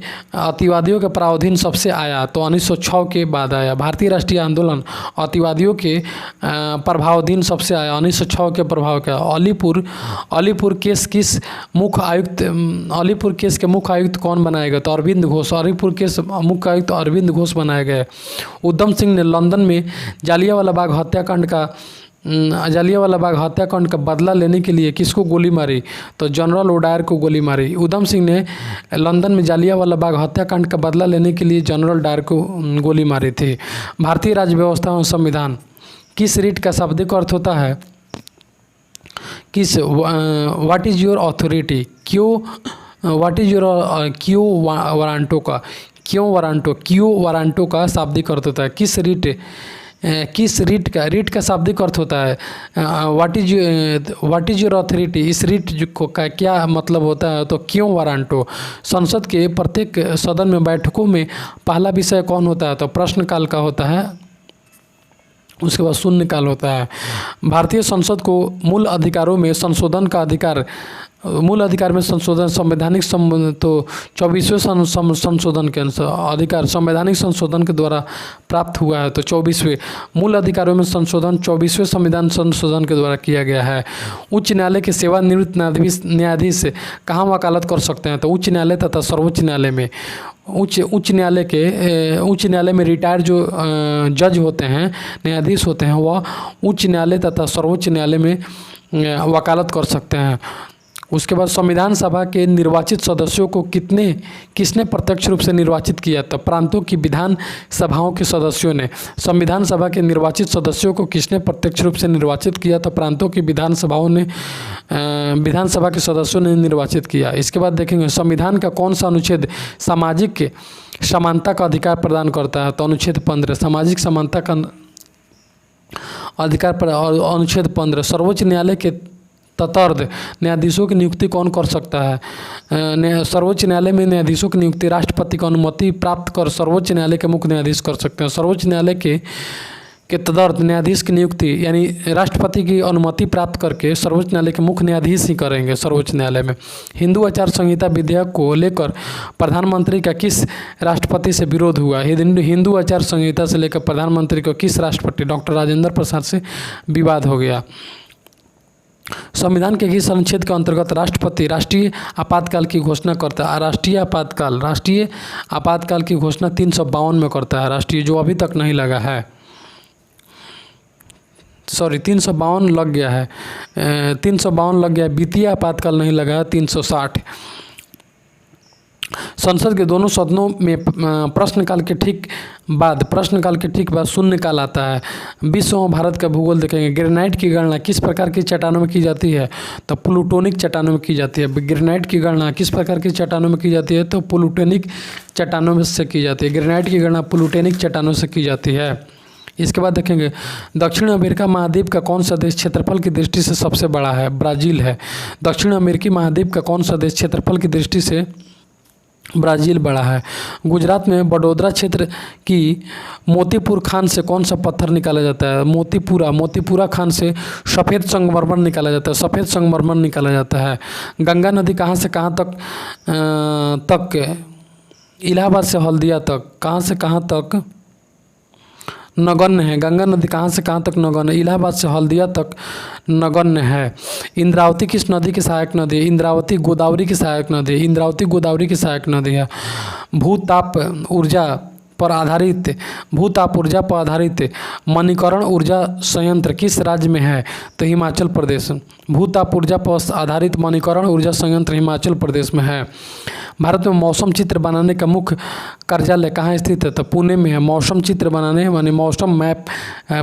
प्रावधान सबसे आया? तो 1906 के बाद आया। भारतीय राष्ट्रीय आंदोलन अतिवादियों के प्रभावाधीन सबसे आया 1906 के प्रभाव का। अलीपुर केस के मुख्य आयुक्त कौन बनाए गए? तो अरविंद घोष। अलीपुर केस मुख्य आयुक्त अरविंद घोष बनाए गए। उधम सिंह ने लंदन में जालियांवाला बाग हत्याकांड का बदला लेने के लिए किसको गोली मारी? तो जनरल ओडायर को गोली मारी। उधम सिंह ने लंदन में जालियांवाला बाग हत्याकांड का बदला लेने के लिए जनरल डायर को गोली मारी थी। भारतीय राज्य व्यवस्था और संविधान किस रीट का शाब्दिक अर्थ होता है? What is your authority? क्यों वारंटो का शाब्दिक अर्थ होता है? किस रीट का शाब्दिक अर्थ होता है? What is your authority? इस रीट का क्या मतलब होता है? तो क्यों वारंटो। संसद के प्रत्येक सदन में बैठकों में पहला विषय कौन होता है? तो प्रश्नकाल का होता है। उसके बाद शून्यकाल होता है। भारतीय संसद को मूल अधिकारों में संशोधन का अधिकार संवैधानिक तो 24वें संशोधन के अधिकार संवैधानिक संशोधन के द्वारा प्राप्त हुआ है। तो 24वें मूल अधिकारों में संशोधन 24वें संविधान संशोधन के द्वारा किया गया है। उच्च न्यायालय के सेवानिवृत्त न्यायाधीश कहाँ वकालत कर सकते हैं? तो उच्च न्यायालय तथा सर्वोच्च न्यायालय में। उच्च न्यायालय में रिटायर्ड जो जज होते हैं, न्यायाधीश होते हैं, वह उच्च न्यायालय तथा सर्वोच्च न्यायालय में वकालत कर सकते हैं। उसके बाद संविधान सभा के निर्वाचित सदस्यों को किसने प्रत्यक्ष रूप से निर्वाचित किया? तो प्रांतों की विधान सभाओं के सदस्यों ने। संविधान सभा के निर्वाचित सदस्यों को किसने प्रत्यक्ष रूप से निर्वाचित किया? तो प्रांतों की विधान सभा के सदस्यों ने निर्वाचित किया। इसके बाद देखेंगे संविधान का कौन सा अनुच्छेद सामाजिक समानता का अधिकार प्रदान करता है? तो अनुच्छेद 15 सामाजिक समानता का अधिकार पर। और अनुच्छेद 15 सर्वोच्च न्यायालय के तदर्थ न्यायाधीशों की नियुक्ति कौन कर सकता है? सर्वोच्च न्यायालय में न्यायाधीशों की नियुक्ति राष्ट्रपति की अनुमति प्राप्त कर सर्वोच्च न्यायालय के मुख्य न्यायाधीश कर सकते हैं। सर्वोच्च न्यायालय के तदर्थ न्यायाधीश की नियुक्ति यानी राष्ट्रपति की अनुमति प्राप्त करके सर्वोच्च न्यायालय के मुख्य न्यायाधीश ही करेंगे सर्वोच्च न्यायालय में। हिंदू आचार संहिता विधेयक को लेकर प्रधानमंत्री का किस राष्ट्रपति से विरोध हुआ? हिंदू आचार संहिता से लेकर प्रधानमंत्री को किस राष्ट्रपति डॉक्टर राजेंद्र प्रसाद से विवाद हो गया? संविधान के किस अनुच्छेद के अंतर्गत राष्ट्रपति राष्ट्रीय आपातकाल की घोषणा करता है? राष्ट्रीय आपातकाल की घोषणा 352 में करता है। राष्ट्रीय जो अभी तक नहीं लगा है। 352 लग गया है, 352 लग गया, वित्तीय आपातकाल नहीं लगा है 360। संसद के दोनों सदनों में प्रश्नकाल के ठीक बाद शून्यकाल आता है। विश्व और भारत का भूगोल देखेंगे। ग्रेनाइट की गणना किस प्रकार की चट्टानों में की जाती है? तो प्लूटोनिक चट्टानों में की जाती है। ग्रेनाइट की गणना किस प्रकार की चट्टानों में की जाती है? तो प्लूटोनिक चट्टानों में से की जाती है। ग्रेनाइट की गणना प्लूटोनिक चट्टानों से की जाती है। इसके बाद देखेंगे दक्षिण अमेरिका महाद्वीप का कौन सा देश क्षेत्रफल की दृष्टि से सबसे बड़ा है? ब्राज़ील है। दक्षिण अमेरिकी महाद्वीप का कौन सा देश क्षेत्रफल की दृष्टि से ब्राज़ील बड़ा है? गुजरात में बड़ोदरा क्षेत्र की मोतीपुर खान से कौन सा पत्थर निकाला जाता है? मोतीपुरा खान से सफ़ेद संगमरमर निकाला जाता है। सफ़ेद संगमरमर निकाला जाता है। गंगा नदी कहाँ से कहाँ तक इलाहाबाद से हल्दिया तक कहाँ से कहाँ तक नगण्य है? गंगा नदी कहाँ से कहाँ तक नगण्य? इलाहाबाद से हल्दिया तक नगण्य है। इंद्रावती किस नदी की सहायक नदी है? इंद्रावती गोदावरी की सहायक नदी है। इंद्रावती गोदावरी की सहायक नदी है। भूताप ऊर्जा पर आधारित मणिकरण ऊर्जा संयंत्र किस राज्य में है? तो हिमाचल प्रदेश। भूताप ऊर्जा पर आधारित मणिकरण ऊर्जा संयंत्र हिमाचल प्रदेश में है। भारत में मौसम चित्र बनाने का मुख्य कार्यालय कहाँ स्थित है? तो पुणे में है। मौसम चित्र बनाने माने मौसम मैप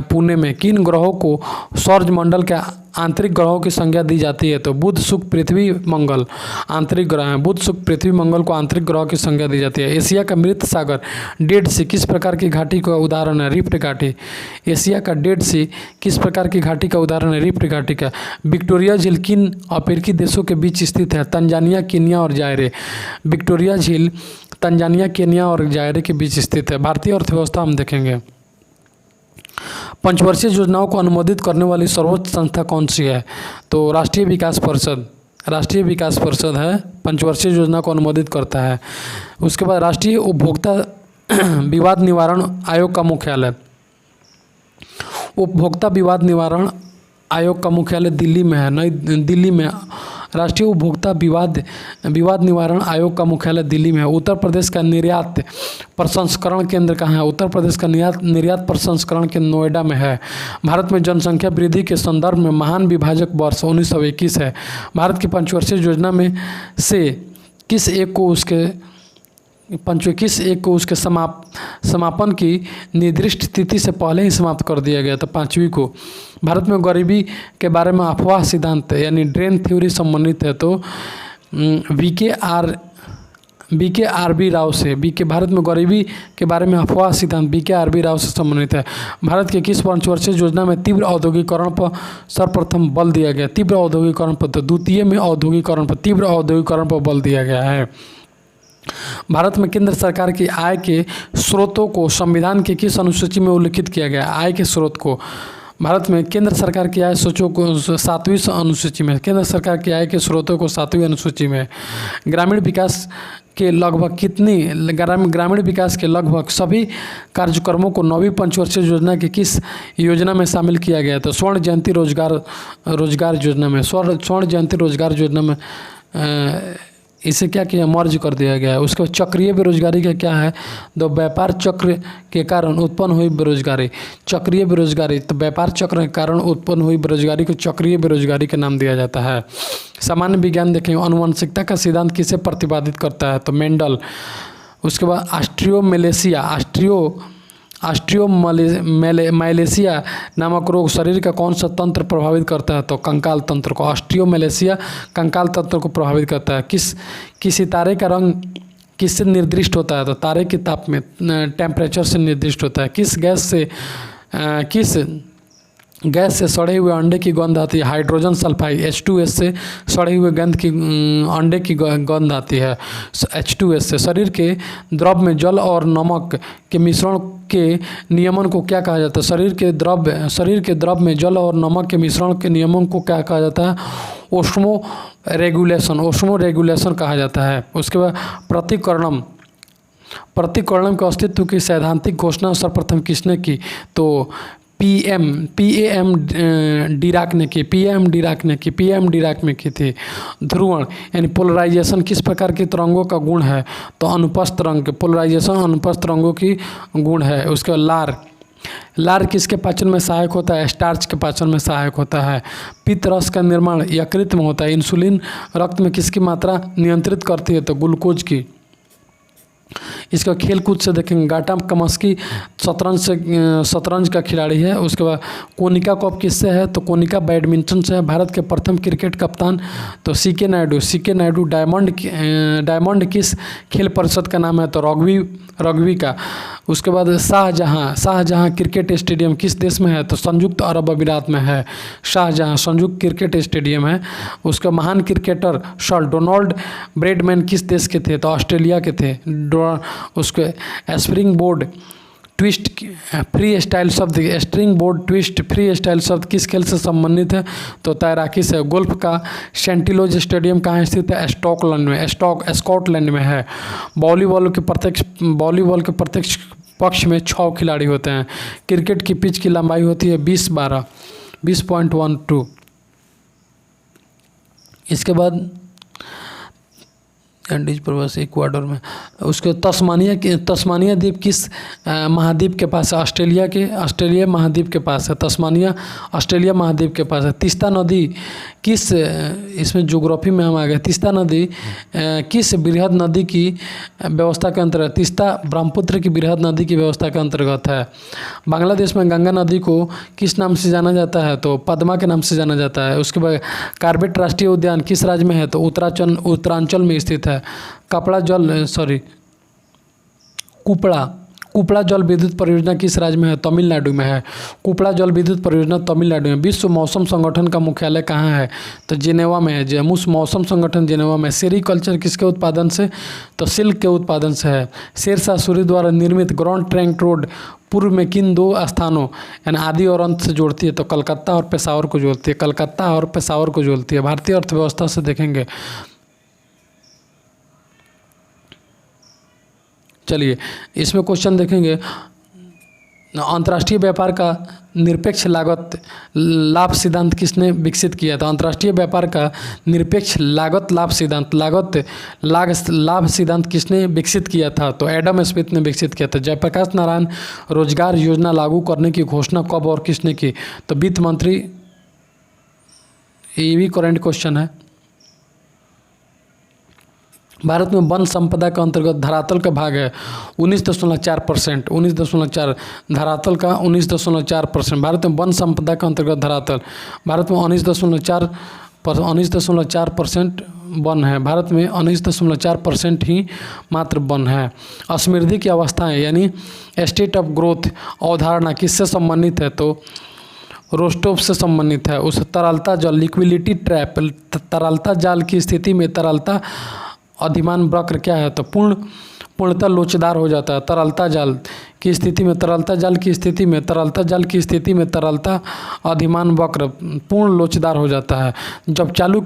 पुणे में। किन ग्रहों को सौरमंडल के आंतरिक ग्रहों की संज्ञा दी जाती है? तो बुध, शुक्र, पृथ्वी, मंगल आंतरिक ग्रह हैं। बुध, शुक्र, पृथ्वी, मंगल को आंतरिक ग्रहों की संज्ञा दी जाती है। एशिया का मृत सागर डेड सी किस प्रकार की घाटी का उदाहरण है? रिफ्ट घाटी। एशिया का डेड सी किस प्रकार की घाटी का उदाहरण है? रिफ्ट घाटी का। विक्टोरिया झील किन अफ्रीकी देशों के बीच स्थित है? तंजानिया, केन्या और जायरे। विक्टोरिया झील तंजानिया, केन्या और जायरे के बीच स्थित है। भारतीय अर्थव्यवस्था हम देखेंगे। पंचवर्षीय योजनाओं को अनुमोदित करने वाली सर्वोच्च संस्था कौन सी है? तो राष्ट्रीय विकास परिषद है, पंचवर्षीय योजना को अनुमोदित करता है। उसके बाद राष्ट्रीय उपभोक्ता विवाद निवारण आयोग का मुख्यालय दिल्ली में है। नई दिल्ली में राष्ट्रीय उपभोक्ता विवाद निवारण आयोग का मुख्यालय दिल्ली में है। उत्तर प्रदेश का निर्यात प्रसंस्करण केंद्र कहाँ है? उत्तर प्रदेश का निर्यात प्रसंस्करण केंद्र नोएडा में है। भारत में जनसंख्या वृद्धि के संदर्भ में महान विभाजक वर्ष 1921 है। भारत की पंचवर्षीय योजना में से किस एक को उसके समापन की निर्दिष्ट तिथि से पहले ही समाप्त कर दिया गया? तो 5वीं को। भारत में गरीबी के बारे में अफवाह सिद्धांत यानी ड्रेन थ्योरी संबंधित है। तो भारत में गरीबी के बारे में अफवाह सिद्धांत BKRB राव से संबंधित है। भारत के किस पंचवर्षीय योजना में तीव्र औद्योगिकरण पर सर्वप्रथम बल दिया गया? तीव्र औद्योगिकरण पर। तो द्वितीय में तीव्र औद्योगिकरण पर बल दिया गया है। भारत में केंद्र सरकार की आय के स्रोतों को संविधान के किस अनुसूची में उल्लिखित किया गया? आय के स्रोत को भारत में केंद्र सरकार की आय सूचों को 7वीं अनुसूची में। केंद्र सरकार की आय के स्रोतों को 7वीं अनुसूची में। ग्रामीण विकास के लगभग सभी कार्यक्रमों को 9वीं पंचवर्षीय योजना की किस योजना में शामिल किया गया? तो स्वर्ण जयंती रोजगार योजना में। स्वर्ण जयंती रोजगार योजना में इसे क्या किया? मर्ज कर दिया गया है। उसके बाद चक्रीय बेरोजगारी का क्या है? तो व्यापार चक्र के कारण उत्पन्न हुई बेरोजगारी। चक्रीय बेरोजगारी, तो व्यापार चक्र के कारण उत्पन्न हुई बेरोजगारी को चक्रीय बेरोजगारी का नाम दिया जाता है। सामान्य विज्ञान देखें। आनुवंशिकता का सिद्धांत किसे प्रतिपादित करता है? तो मेंडल। उसके बाद ऑस्ट्रियोमैलेशिया नामक रोग शरीर का कौन सा तंत्र प्रभावित करता है? तो कंकाल तंत्र को। ऑस्ट्रियोमैलेशिया कंकाल तंत्र को प्रभावित करता है। किस सितारे का रंग किससे निर्दिष्ट होता है? तो तारे के ताप में टेम्परेचर से निर्दिष्ट होता है। किस गैस से सड़े हुए अंडे की गंध आती है? हाइड्रोजन सल्फाइड H2S से सड़े हुए अंडे की गंध आती है H2S से। शरीर के द्रव में जल और नमक के मिश्रण के नियमन को क्या कहा जाता है? शरीर के द्रव में जल और नमक के मिश्रण के नियमन को क्या कहा जाता है? ओस्मो रेगुलेशन कहा जाता है। उसके बाद प्रतिकर्णम के अस्तित्व की सैद्धांतिक घोषणा सर्वप्रथम किसने की? तो PAM डिराक ने की थी। ध्रुवण यानी पोलराइजेशन किस प्रकार के तरंगों का गुण है? तो अनुप्रस्थ तरंग। पोलराइजेशन अनुप्रस्थ तरंगों की गुण है। उसके बाद लार किसके पाचन में सहायक होता है? स्टार्च के पाचन में सहायक होता है। पित्त रस का निर्माण यकृत में होता है। इंसुलिन रक्त में किसकी मात्रा नियंत्रित करती है? तो ग्लूकोज की। इसका खेल कूद से देखेंगे, गाटा कमस्की शतरंज का खिलाड़ी है। उसके बाद कोनिका कप किससे है? तो कोनिका बैडमिंटन से है। भारत के प्रथम क्रिकेट कप्तान तो सीके नायडू। डायमंड किस खेल परिषद का नाम है? तो रग्बी का। उसके बाद शाहजहां क्रिकेट स्टेडियम किस देश में है? तो संयुक्त अरब अमीरात में है। शाहजहां संयुक्त क्रिकेट स्टेडियम है। उसका महान क्रिकेटर सर डोनाल्ड ब्रैडमैन किस देश के थे? तो ऑस्ट्रेलिया के थे। उसके spring board twist free style शब्द किस खेल से संबंधित है? तो तैराकी से। गोल्फ का सेंटिलोज स्टेडियम कहाँ स्थित है? स्कॉटलैंड में है। वॉलीबॉल के प्रत्यक्ष पक्ष में 6 खिलाड़ी होते हैं। क्रिकेट की पिच की लंबाई होती है 20.12। इसके बाद एंडीज प्रवासी इक्वाडोर में। उसके तस्मानिया द्वीप किस महाद्वीप के पास है? ऑस्ट्रेलिया महाद्वीप के पास है। तस्मानिया ऑस्ट्रेलिया महाद्वीप के पास है। तीस्ता नदी किस, इसमें ज्योग्राफी में हम आ गए, तीस्ता नदी किस बृहद नदी की व्यवस्था के अंतर्गत? तीस्ता ब्रह्मपुत्र की बृहद नदी की व्यवस्था के अंतर्गत है। बांग्लादेश में गंगा नदी को किस नाम से जाना जाता है? तो पद्मा के नाम से जाना जाता है। उसके बाद कार्बेट राष्ट्रीय उद्यान किस राज्य में है? तो उत्तरांचल में स्थित है। कुपड़ा जल विद्युत परियोजना किस राज्य में है? तमिलनाडु में है। कुपड़ा जल विद्युत परियोजना तमिलनाडु में। विश्व मौसम संगठन का मुख्यालय कहाँ है? तो जिनेवा में है। मौसम संगठन जिनेवा में। सेरीकल्चर किसके उत्पादन से? तो सिल्क के उत्पादन से है। शेरशाह सूरी द्वारा निर्मित ग्रैंड ट्रंक रोड पूर्व में किन 2 स्थानों यानी आदि और अंत से जोड़ती है? तो कलकत्ता और पेशावर को जोड़ती है। भारतीय अर्थव्यवस्था से देखेंगे, चलिए इसमें क्वेश्चन देखेंगे। अंतर्राष्ट्रीय व्यापार का निरपेक्ष लागत लाभ सिद्धांत किसने विकसित किया था? अंतर्राष्ट्रीय व्यापार का निरपेक्ष लागत लाभ सिद्धांत किसने विकसित किया था? तो एडम स्मिथ ने विकसित किया था। जयप्रकाश नारायण रोजगार योजना लागू करने की घोषणा कब और किसने की? तो वित्त मंत्री। ये भी करंट क्वेश्चन है। भारत में वन संपदा के अंतर्गत धरातल का भाग है 19.4%। धरातल का 19.4%। भारत में वन संपदा के अंतर्गत धरातल भारत में 19.4% वन है। भारत में 19.4% ही मात्र वन है। असमृद्धि की अवस्थाएं यानी स्टेट ऑफ ग्रोथ अवधारणा किससे संबंधित है? तो रोस्टोव से संबंधित है। उस तरलता जल लिक्विडिटी ट्रैप, तरलता जाल की स्थिति में तरलता अधिमान वक्र क्या है? तो पूर्णतः लोचदार हो जाता है। तरलता जाल की स्थिति में तरलता अधिमान वक्र पूर्ण लोचदार हो जाता है। जब चालू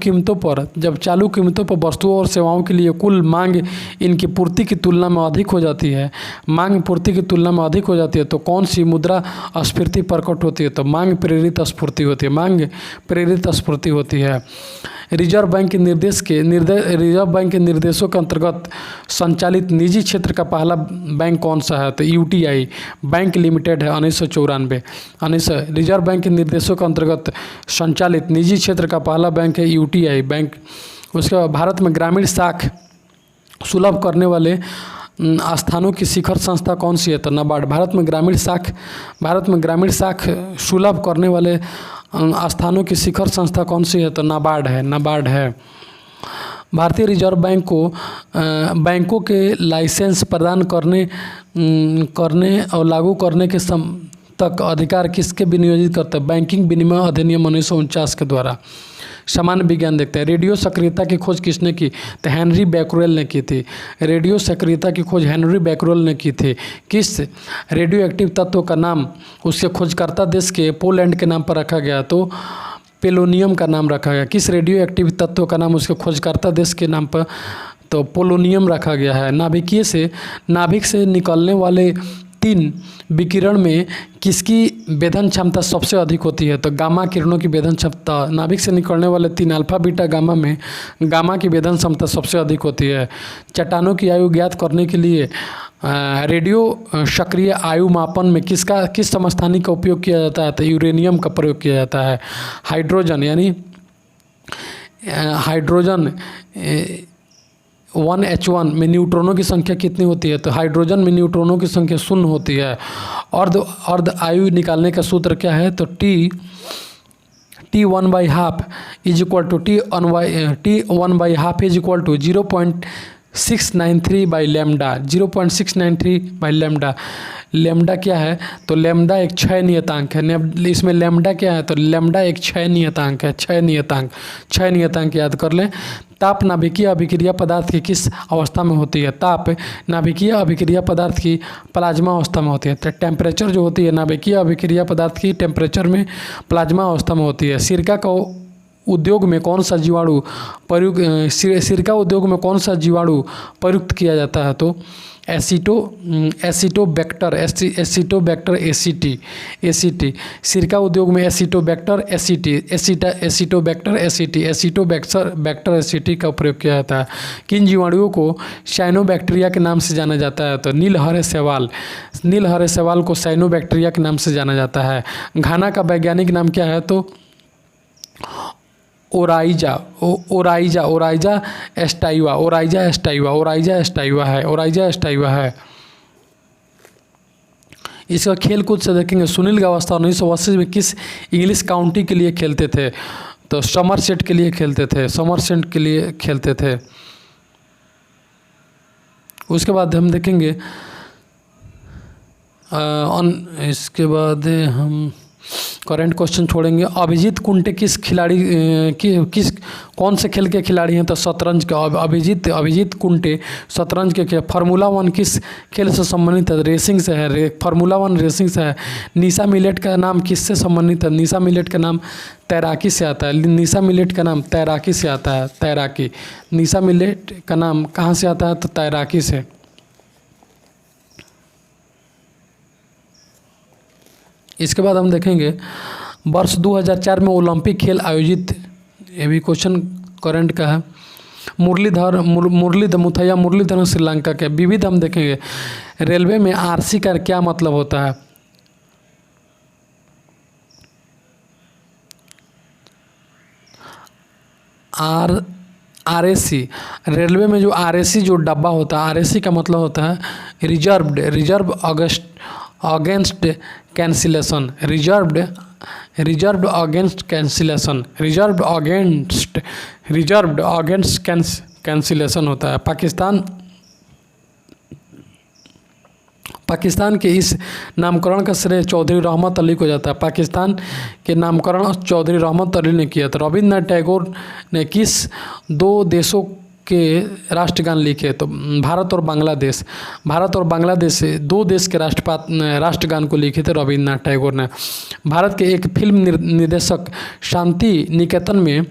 कीमतों पर वस्तुओं और सेवाओं के लिए कुल मांग इनकी पूर्ति की तुलना में अधिक हो जाती है, तो कौन सी मुद्रा स्फीति प्रकट होती है? तो मांग प्रेरित स्फूर्ति होती है। रिजर्व बैंक के निर्देशों के अंतर्गत संचालित निजी क्षेत्र का पहला बैंक कौन सा है? तो यूटीआई बैंक लिमिटेड है 1994। रिजर्व बैंक के निर्देशों के अंतर्गत संचालित निजी क्षेत्र का पहला बैंक है यूटीआई बैंक। उसके बाद भारत में ग्रामीण साख सुलभ करने वाले स्थानों की शिखर संस्था कौन सी है? तो नाबार्ड। भारत में ग्रामीण साख सुलभ करने वाले स्थानों की शिखर संस्था कौन सी है? तो नाबार्ड है। भारतीय रिजर्व बैंक को बैंकों के लाइसेंस प्रदान करने और लागू करने के तक अधिकार किसके विनियोजित करता है? बैंकिंग विनिमय अधिनियम 1949 के द्वारा। सामान्य विज्ञान देखते हैं। रेडियो सक्रियता की खोज किसने की? तो हेनरी बैक्यूरेल ने की थी। रेडियो सक्रियता की खोज हेनरी बैक्यूरेल ने की थी। किस रेडियो एक्टिव तत्व का नाम उसके खोजकर्ता देश के पोलैंड के नाम पर रखा गया? तो पोलोनियम का नाम रखा गया। किस रेडियो एक्टिव तत्व का नाम उसके खोजकर्ता देश के नाम पर? तो पोलोनियम रखा गया है। नाभिक से निकलने वाले 3 विकिरण में किसकी वेधन क्षमता सबसे अधिक होती है? तो गामा किरणों की वेधन क्षमता, नाभिक से निकलने वाले 3 अल्फा बीटा गामा में गामा की वेधन क्षमता सबसे अधिक होती है। चट्टानों की आयु ज्ञात करने के लिए रेडियो सक्रिय आयु मापन में किस समस्थानिक का उपयोग किया जाता है? तो यूरेनियम का प्रयोग किया जाता है। हाइड्रोजन यानी हाइड्रोजन 1H1 में न्यूट्रॉनों की संख्या कितनी होती है? तो हाइड्रोजन में न्यूट्रॉनों की संख्या 0 होती है। अर्ध आयु निकालने का सूत्र क्या है? तो T1/2 is equal to T1/2 is equal to 0.693 by lambda. 0.693 by lambda. Lambda क्या है? तो लैम्डा एक क्षय नियतांक है। इसमें लैम्डा क्या है? तो लैम्डा एक क्षय नियतांक है। क्षय नियतांक याद कर लें। ताप नाभिकीय अभिक्रिया पदार्थ की किस अवस्था में होती है? ताप नाभिकीय अभिक्रिया पदार्थ की प्लाज्मा अवस्था में होती है। तो टेम्परेचर जो होती है नाभिकीय अभिक्रिया पदार्थ की टेम्परेचर में प्लाज्मा अवस्था में होती है। सिरका का उद्योग में कौन सा जीवाणु सिरका उद्योग में कौन सा जीवाणु प्रयुक्त किया जाता है? तो एसिटोबैक्टर एसीटी। सिरका उद्योग में एसिटोबैक्टर एसीटी का प्रयोग किया जाता है। किन जीवाणुओं को साइनोबैक्टीरिया के नाम से जाना जाता है? तो नीलहरे शैवाल को साइनोबैक्टीरिया के नाम से जाना जाता है। घाना का वैज्ञानिक नाम क्या है? तो ओराइजा एस्टाइवा है। इसका खेल कूद से देखेंगे। सुनील गावस्कर 1980 में किस इंग्लिश काउंटी के लिए खेलते थे? तो समरसेट के लिए खेलते थे। उसके बाद हम देखेंगे इसके बाद हम करेंट क्वेश्चन छोड़ेंगे। अभिजीत कुंटे कौन से खेल के खिलाड़ी हैं? तो शतरंज का। अभिजीत कुंटे शतरंज के खेल। फार्मूला 1 किस खेल से संबंधित है? रेसिंग से है। फार्मूला 1 रेसिंग से है। निशा मिलेट का नाम किससे संबंधित है? निशा मिलेट का नाम तैराकी से आता है। निशा मिलेट का नाम तैराकी से आता है। तैराकी। निशा मिलेट का नाम कहाँ से आता है? तो तैराकी से। इसके बाद हम देखेंगे वर्ष 2004 में ओलंपिक खेल आयोजित, ये भी क्वेश्चन करंट का है। मुरलीधरन श्रीलंका के। विविध हम देखेंगे। रेलवे में आरसी का क्या मतलब होता है? आरएसी। रेलवे में जो आरएसी जो डब्बा होता है, आरएसी का मतलब होता है reserve against cancellation. Reserved against cancellation होता है। पाकिस्तान के इस नामकरण का श्रेय चौधरी रहमत अली को जाता है। पाकिस्तान के नामकरण चौधरी रहमत अली ने किया था। रविन्द्रनाथ टैगोर ने किस 2 देशों के राष्ट्रगान लिखे? तो भारत और बांग्लादेश 2 देश के राष्ट्रगान को लिखे थे रविन्द्रनाथ टैगोर ने। भारत के एक फिल्म निर्देशक शांति निकेतन में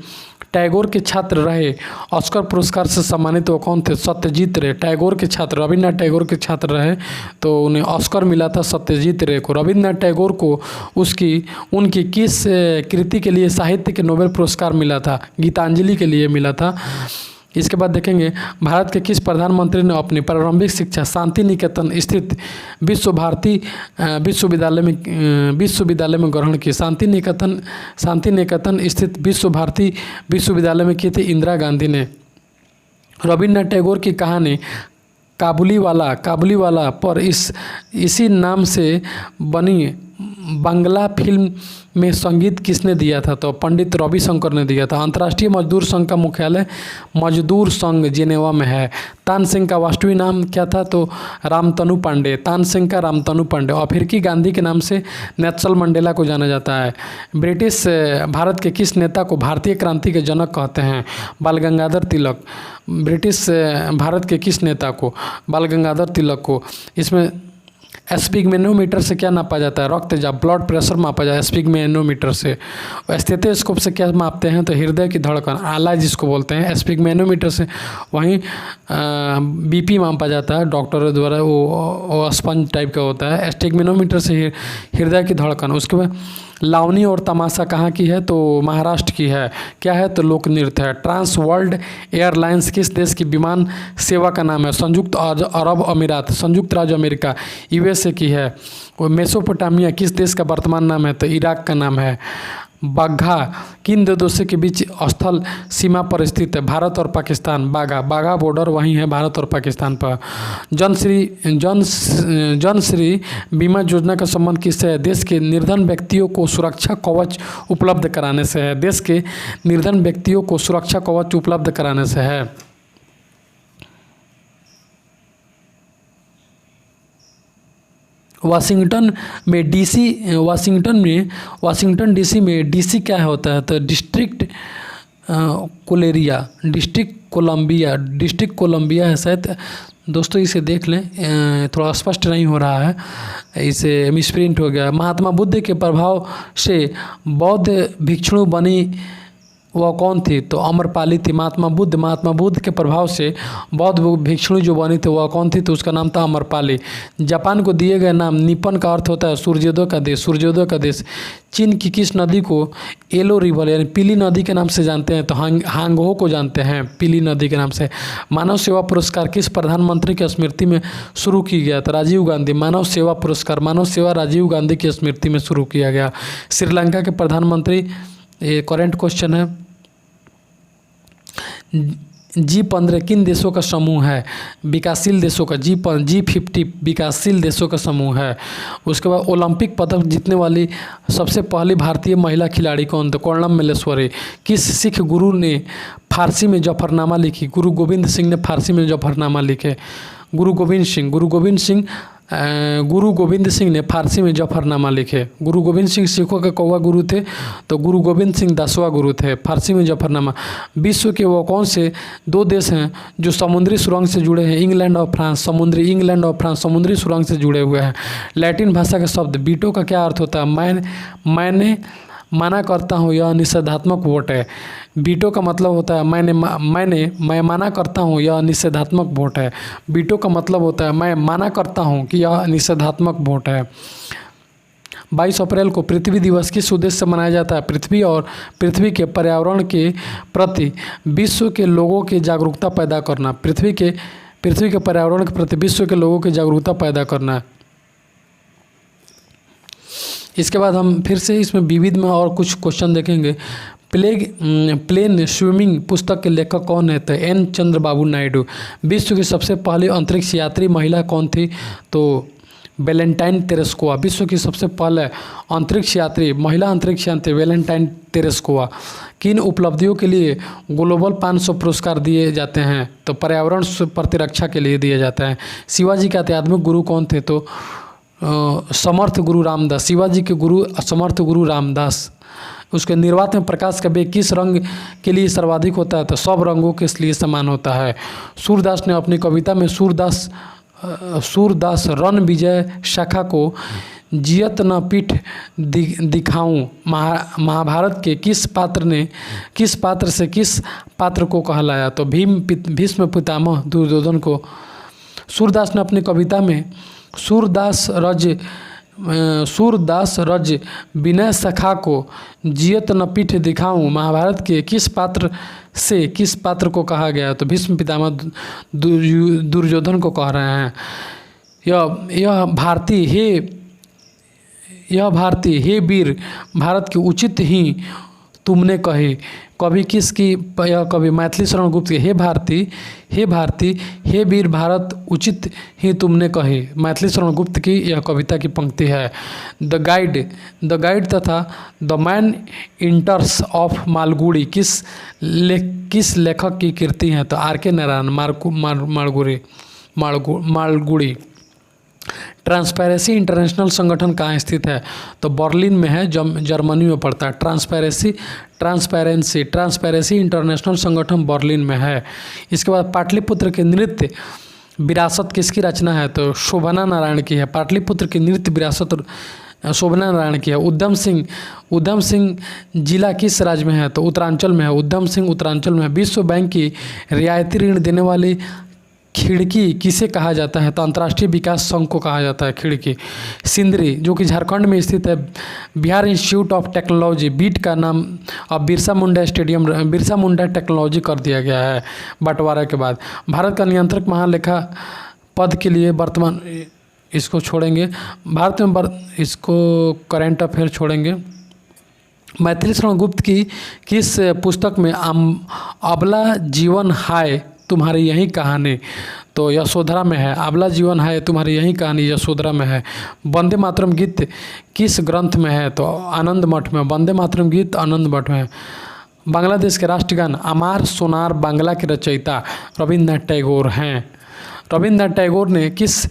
टैगोर के छात्र रहे, ऑस्कर पुरस्कार से सम्मानित वो कौन थे? सत्यजीत रे। टैगोर के छात्र, रविन्द्रनाथ टैगोर के छात्र रहे तो उन्हें ऑस्कर मिला था सत्यजीत रे को। रविन्द्रनाथ टैगोर को उनकी किस कृति के लिए साहित्य के नोबेल पुरस्कार मिला था? गीतांजलि के लिए मिला था। इसके बाद देखेंगे भारत के किस प्रधानमंत्री ने अपनी प्रारंभिक शिक्षा शांति निकेतन स्थित विश्व भारती विश्वविद्यालय में ग्रहण की? शांति निकेतन स्थित विश्व भारती विश्वविद्यालय में की थी इंदिरा गांधी ने। रविन्द्रनाथ टैगोर की कहानी काबुलीवाला पर इसी नाम से बनी बांग्ला फिल्म में संगीत किसने दिया था? तो पंडित रविशंकर ने दिया था। अंतर्राष्ट्रीय मजदूर संघ का मुख्यालय मजदूर संघ जिनेवा में है। तानसेन का वास्तविक नाम क्या था? तो रामतनु पांडे। तानसेन का रामतनु पांडे। अफ्रीकी गांधी के नाम से नेल्सन मंडेला को जाना जाता है। ब्रिटिश भारत के किस नेता को भारतीय क्रांति के जनक कहते हैं? बाल गंगाधर तिलक। ब्रिटिश भारत के किस नेता को? बाल गंगाधर तिलक को। इसमें एस्पिगमेनोमीटर से क्या नापा जाता है? रक्त चाप, ब्लड प्रेशर मापा जाता है एस्पिगमेनोमीटर से। स्टेथोस्कोप से क्या मापते हैं? तो हृदय की धड़कन, आला जिसको बोलते हैं। एस्पिगमेनोमीटर से वहीं बीपी मापा जाता है डॉक्टरों द्वारा, वो स्पंज टाइप का होता है। एस्टिग्मेनोमीटर से हृदय की धड़कन। उसके बाद लावनी और तमाशा कहाँ की है? तो महाराष्ट्र की है। क्या है? तो लोक नृत्य है। ट्रांस वर्ल्ड एयरलाइंस किस देश की विमान सेवा का नाम है? संयुक्त अरब अमीरात, संयुक्त राज्य अमेरिका, यूएसए की है। मेसोपोटामिया किस देश का वर्तमान नाम है? तो इराक का नाम है। बाघा किन दो देशों के बीच स्थल सीमा पर स्थित है? भारत और पाकिस्तान। बाघा बॉर्डर वहीं है भारत और पाकिस्तान पर। जन श्री बीमा योजना का संबंध किससे है? देश के निर्धन व्यक्तियों को सुरक्षा कवच उपलब्ध कराने से है। देश के निर्धन व्यक्तियों को सुरक्षा कवच उपलब्ध कराने से है। वाशिंगटन डीसी में डीसी क्या होता है? तो डिस्ट्रिक्ट कोलंबिया है शायद। दोस्तों इसे देख लें, थोड़ा स्पष्ट नहीं हो रहा है, इसे मिसप्रिंट हो गया। महात्मा बुद्ध के प्रभाव से बौद्ध भिक्षु बनी वह कौन थी? तो अमरपाली थी। महात्मा बुद्ध के प्रभाव से बौद्ध भिक्षु जो बनी थी वह कौन थी? तो उसका नाम था अमरपाली। जापान को दिए गए नाम निपन का अर्थ होता है सूर्योदय का देश। चीन की किस नदी को येलो रिवर यानी पीली नदी के नाम से जानते हैं? तो हांगहो को जानते हैं पीली नदी के नाम से। मानव सेवा पुरस्कार किस प्रधानमंत्री की स्मृति में शुरू किया गया? तो राजीव गांधी। मानव सेवा राजीव गांधी की स्मृति में शुरू किया गया। श्रीलंका के प्रधानमंत्री, ये करेंट क्वेश्चन है, G15 किन देशों का समूह है? विकासशील देशों का। G50 विकासशील देशों का समूह है। उसके बाद ओलंपिक पदक जीतने वाली सबसे पहली भारतीय महिला खिलाड़ी कौन? तो कर्णम मल्लेश्वरी। किस सिख गुरु ने फारसी में जफरनामा लिखी? गुरु गोविंद सिंह ने फारसी में जफरनामा लिखे। गुरु गोविंद सिंह ने फारसी में जफरनामा लिखे। गुरु गोविंद सिंह सिखों के कौवा गुरु थे, तो गुरु गोविंद सिंह 10वां गुरु थे। फारसी में जफरनामा। विश्व के वो कौन से दो देश हैं जो समुद्री सुरंग से जुड़े हैं? इंग्लैंड और फ्रांस समुद्री सुरंग से जुड़े हुए हैं। लैटिन भाषा का शब्द वीटो का क्या अर्थ होता है? मैंने माना करता हूँ, यह निषेधात्मक वोट है। वीटो का मतलब होता है मैं माना करता हूँ, यह निषेधात्मक वोट है। वीटो का मतलब होता है मैं माना करता हूँ कि यह निषेधात्मक वोट है। 22 अप्रैल को पृथ्वी दिवस किस उद्देश्य से मनाया जाता है? पृथ्वी और पृथ्वी के पर्यावरण के प्रति विश्व के लोगों की जागरूकता पैदा करना। पृथ्वी के पर्यावरण के प्रति विश्व के लोगों की जागरूकता पैदा करना। इसके बाद हम फिर से इसमें विविध में और कुछ क्वेश्चन देखेंगे। प्लेन स्विमिंग पुस्तक के लेखक कौन है? तो एन चंद्रबाबू नायडू। विश्व की सबसे पहली अंतरिक्ष यात्री महिला कौन थी? तो वैलेंटाइन तेरेस्कोवा। विश्व की सबसे पहले महिला अंतरिक्ष यात्री वैलेंटाइन तेरेस्कोवा। किन उपलब्धियों के लिए ग्लोबल 500 पुरस्कार दिए जाते हैं? तो पर्यावरण प्रतिरक्षा के लिए दिए जाते हैं। शिवाजी के आध्यात्मिक गुरु कौन थे? तो समर्थ गुरु रामदास। शिवाजी के गुरु समर्थ गुरु रामदास। उसके निर्वात में प्रकाश का वेग किस रंग के लिए सर्वाधिक होता है? तो सब रंगों के लिए समान होता है। सूरदास ने अपनी कविता में सूरदास रण विजय शाखा को जियत न पीठ दिखाऊं महाभारत के किस पात्र से किस पात्र को कहलाया? तो भीष्म पितामह दुर्योधन को। सूरदास ने अपनी कविता में सूरदास रज विनय सखा को जियत न पीठ दिखाऊं महाभारत के किस पात्र को कहा गया? तो भीष्म पितामह दुर्योधन को कह रहे हैं। यह भारती हे वीर भारत की उचित ही तुमने कही। कवि मैथिली शरण गुप्त के हे भारती हे वीर भारत उचित ही तुमने कही। मैथिली शरण गुप्त की यह कविता की पंक्ति है। द गाइड तथा the man eaters of Malgudi किस लेखक की कृति है? तो R K. Narayan Malgudi. Transparency international संगठन कहाँ स्थित है? तो बर्लिन में है, जर्मनी में पड़ता है। ट्रांसपेरेंसी इंटरनेशनल संगठन बर्लिन में है। इसके बाद पाटलिपुत्र के नृत्य विरासत किसकी रचना है? तो शोभना नारायण की है। पाटलिपुत्र की नृत्य विरासत शोभना नारायण की है। उधम सिंह जिला किस राज्य में है? तो उत्तरांचल में है। उधम सिंह उत्तरांचल में है। विश्व बैंक की रियायती ऋण देने वाली खिड़की किसे कहा जाता है? तो अंतर्राष्ट्रीय विकास संघ को कहा जाता है खिड़की। सिंदरी जो कि झारखंड में स्थित है। Bihar Institute of Technology BIT का नाम अब बिरसा मुंडा टेक्नोलॉजी कर दिया गया है बंटवारा के बाद। भारत का नियंत्रक महालेखा पद के लिए वर्तमान, इसको छोड़ेंगे। भारत में इसको करेंट अफेयर छोड़ेंगे। मैथिली शरण गुप्त की किस पुस्तक में अबला जीवन हाय तुम्हारी यही कहानी? तो यशोधरा में है। अबला जीवन है तुम्हारी यही कहानी यशोधरा में है। वंदे मातरम गीत किस ग्रंथ में है? तो आनंद मठ में। वंदे मातरम गीत आनंद मठ में। बांग्लादेश के राष्ट्रगान अमार सोनार बांग्ला के रचयिता रविन्द्रनाथ टैगोर हैं। रविन्द्रनाथ टैगोर ने किस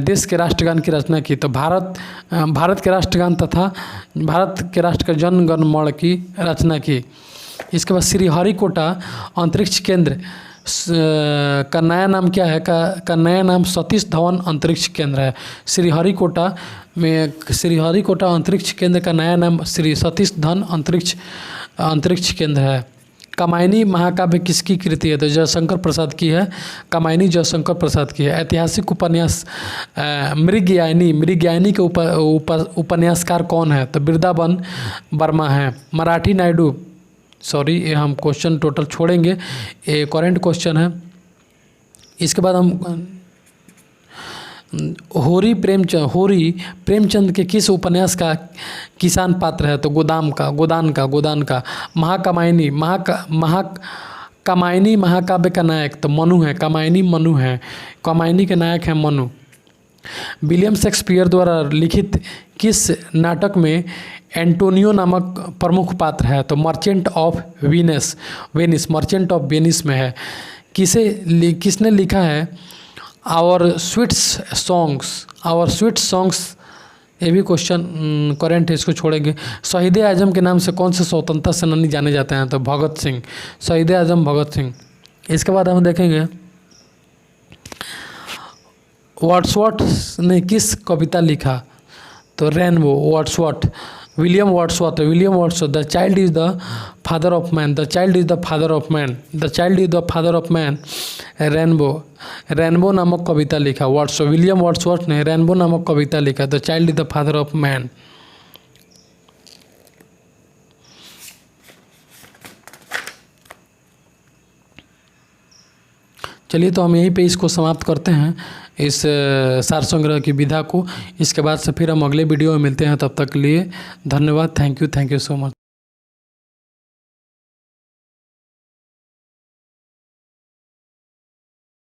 देश के राष्ट्रगान की रचना की? तो भारत के राष्ट्रगान तथा भारत के राष्ट्र का जन गण मन की रचना की। इसके बाद श्रीहरिकोटा अंतरिक्ष केंद्र का नया नाम क्या है? का नया नाम सतीश धवन अंतरिक्ष केंद्र है। श्रीहरिकोटा अंतरिक्ष केंद्र का नया नाम श्री सतीश धवन अंतरिक्ष केंद्र है। कामायनी महाकाव्य किसकी कृति है? तो जयशंकर प्रसाद की है। कामायनी जयशंकर प्रसाद की है। ऐतिहासिक उपन्यास मृगयानी के उपन्यासकार कौन है? तो वृंदावन वर्मा है। मराठी नायडू, सॉरी ये हम क्वेश्चन टोटल छोड़ेंगे, ये करेंट क्वेश्चन है। इसके बाद हम होरी प्रेमचंद के किस उपन्यास का किसान पात्र है? तो गोदान का। महाकामायनी महाकाव्य का नायक तो मनु है। कामायनी के नायक हैं मनु। विलियम शेक्सपियर द्वारा लिखित किस नाटक में एंटोनियो नामक प्रमुख पात्र है? तो मर्चेंट ऑफ वेनिस में है। किसने लिखा है आवर स्वीट सॉन्ग्स? ये भी क्वेश्चन करेंट है, इसको छोड़ेंगे। शहीद आजम के नाम से कौन से स्वतंत्रता सेनानी जाने जाते हैं? तो भगत सिंह। शहीद आजम भगत सिंह। इसके बाद हम देखेंगे वर्ड्सवर्थ ने किस कविता लिखा? तो rainbow. William Wordsworth. The child is the father of man. Rainbow नामक कविता लिखा विलियम वर्ड्सवर्थ ने रेनबो नामक कविता लिखा। The child is the father of man. चलिए तो हम यहीं पे इसको समाप्त करते हैं, इस सार संग्रह की विधा को। इसके बाद से फिर हम अगले वीडियो में मिलते हैं। तब तक के लिए धन्यवाद। Thank you so much.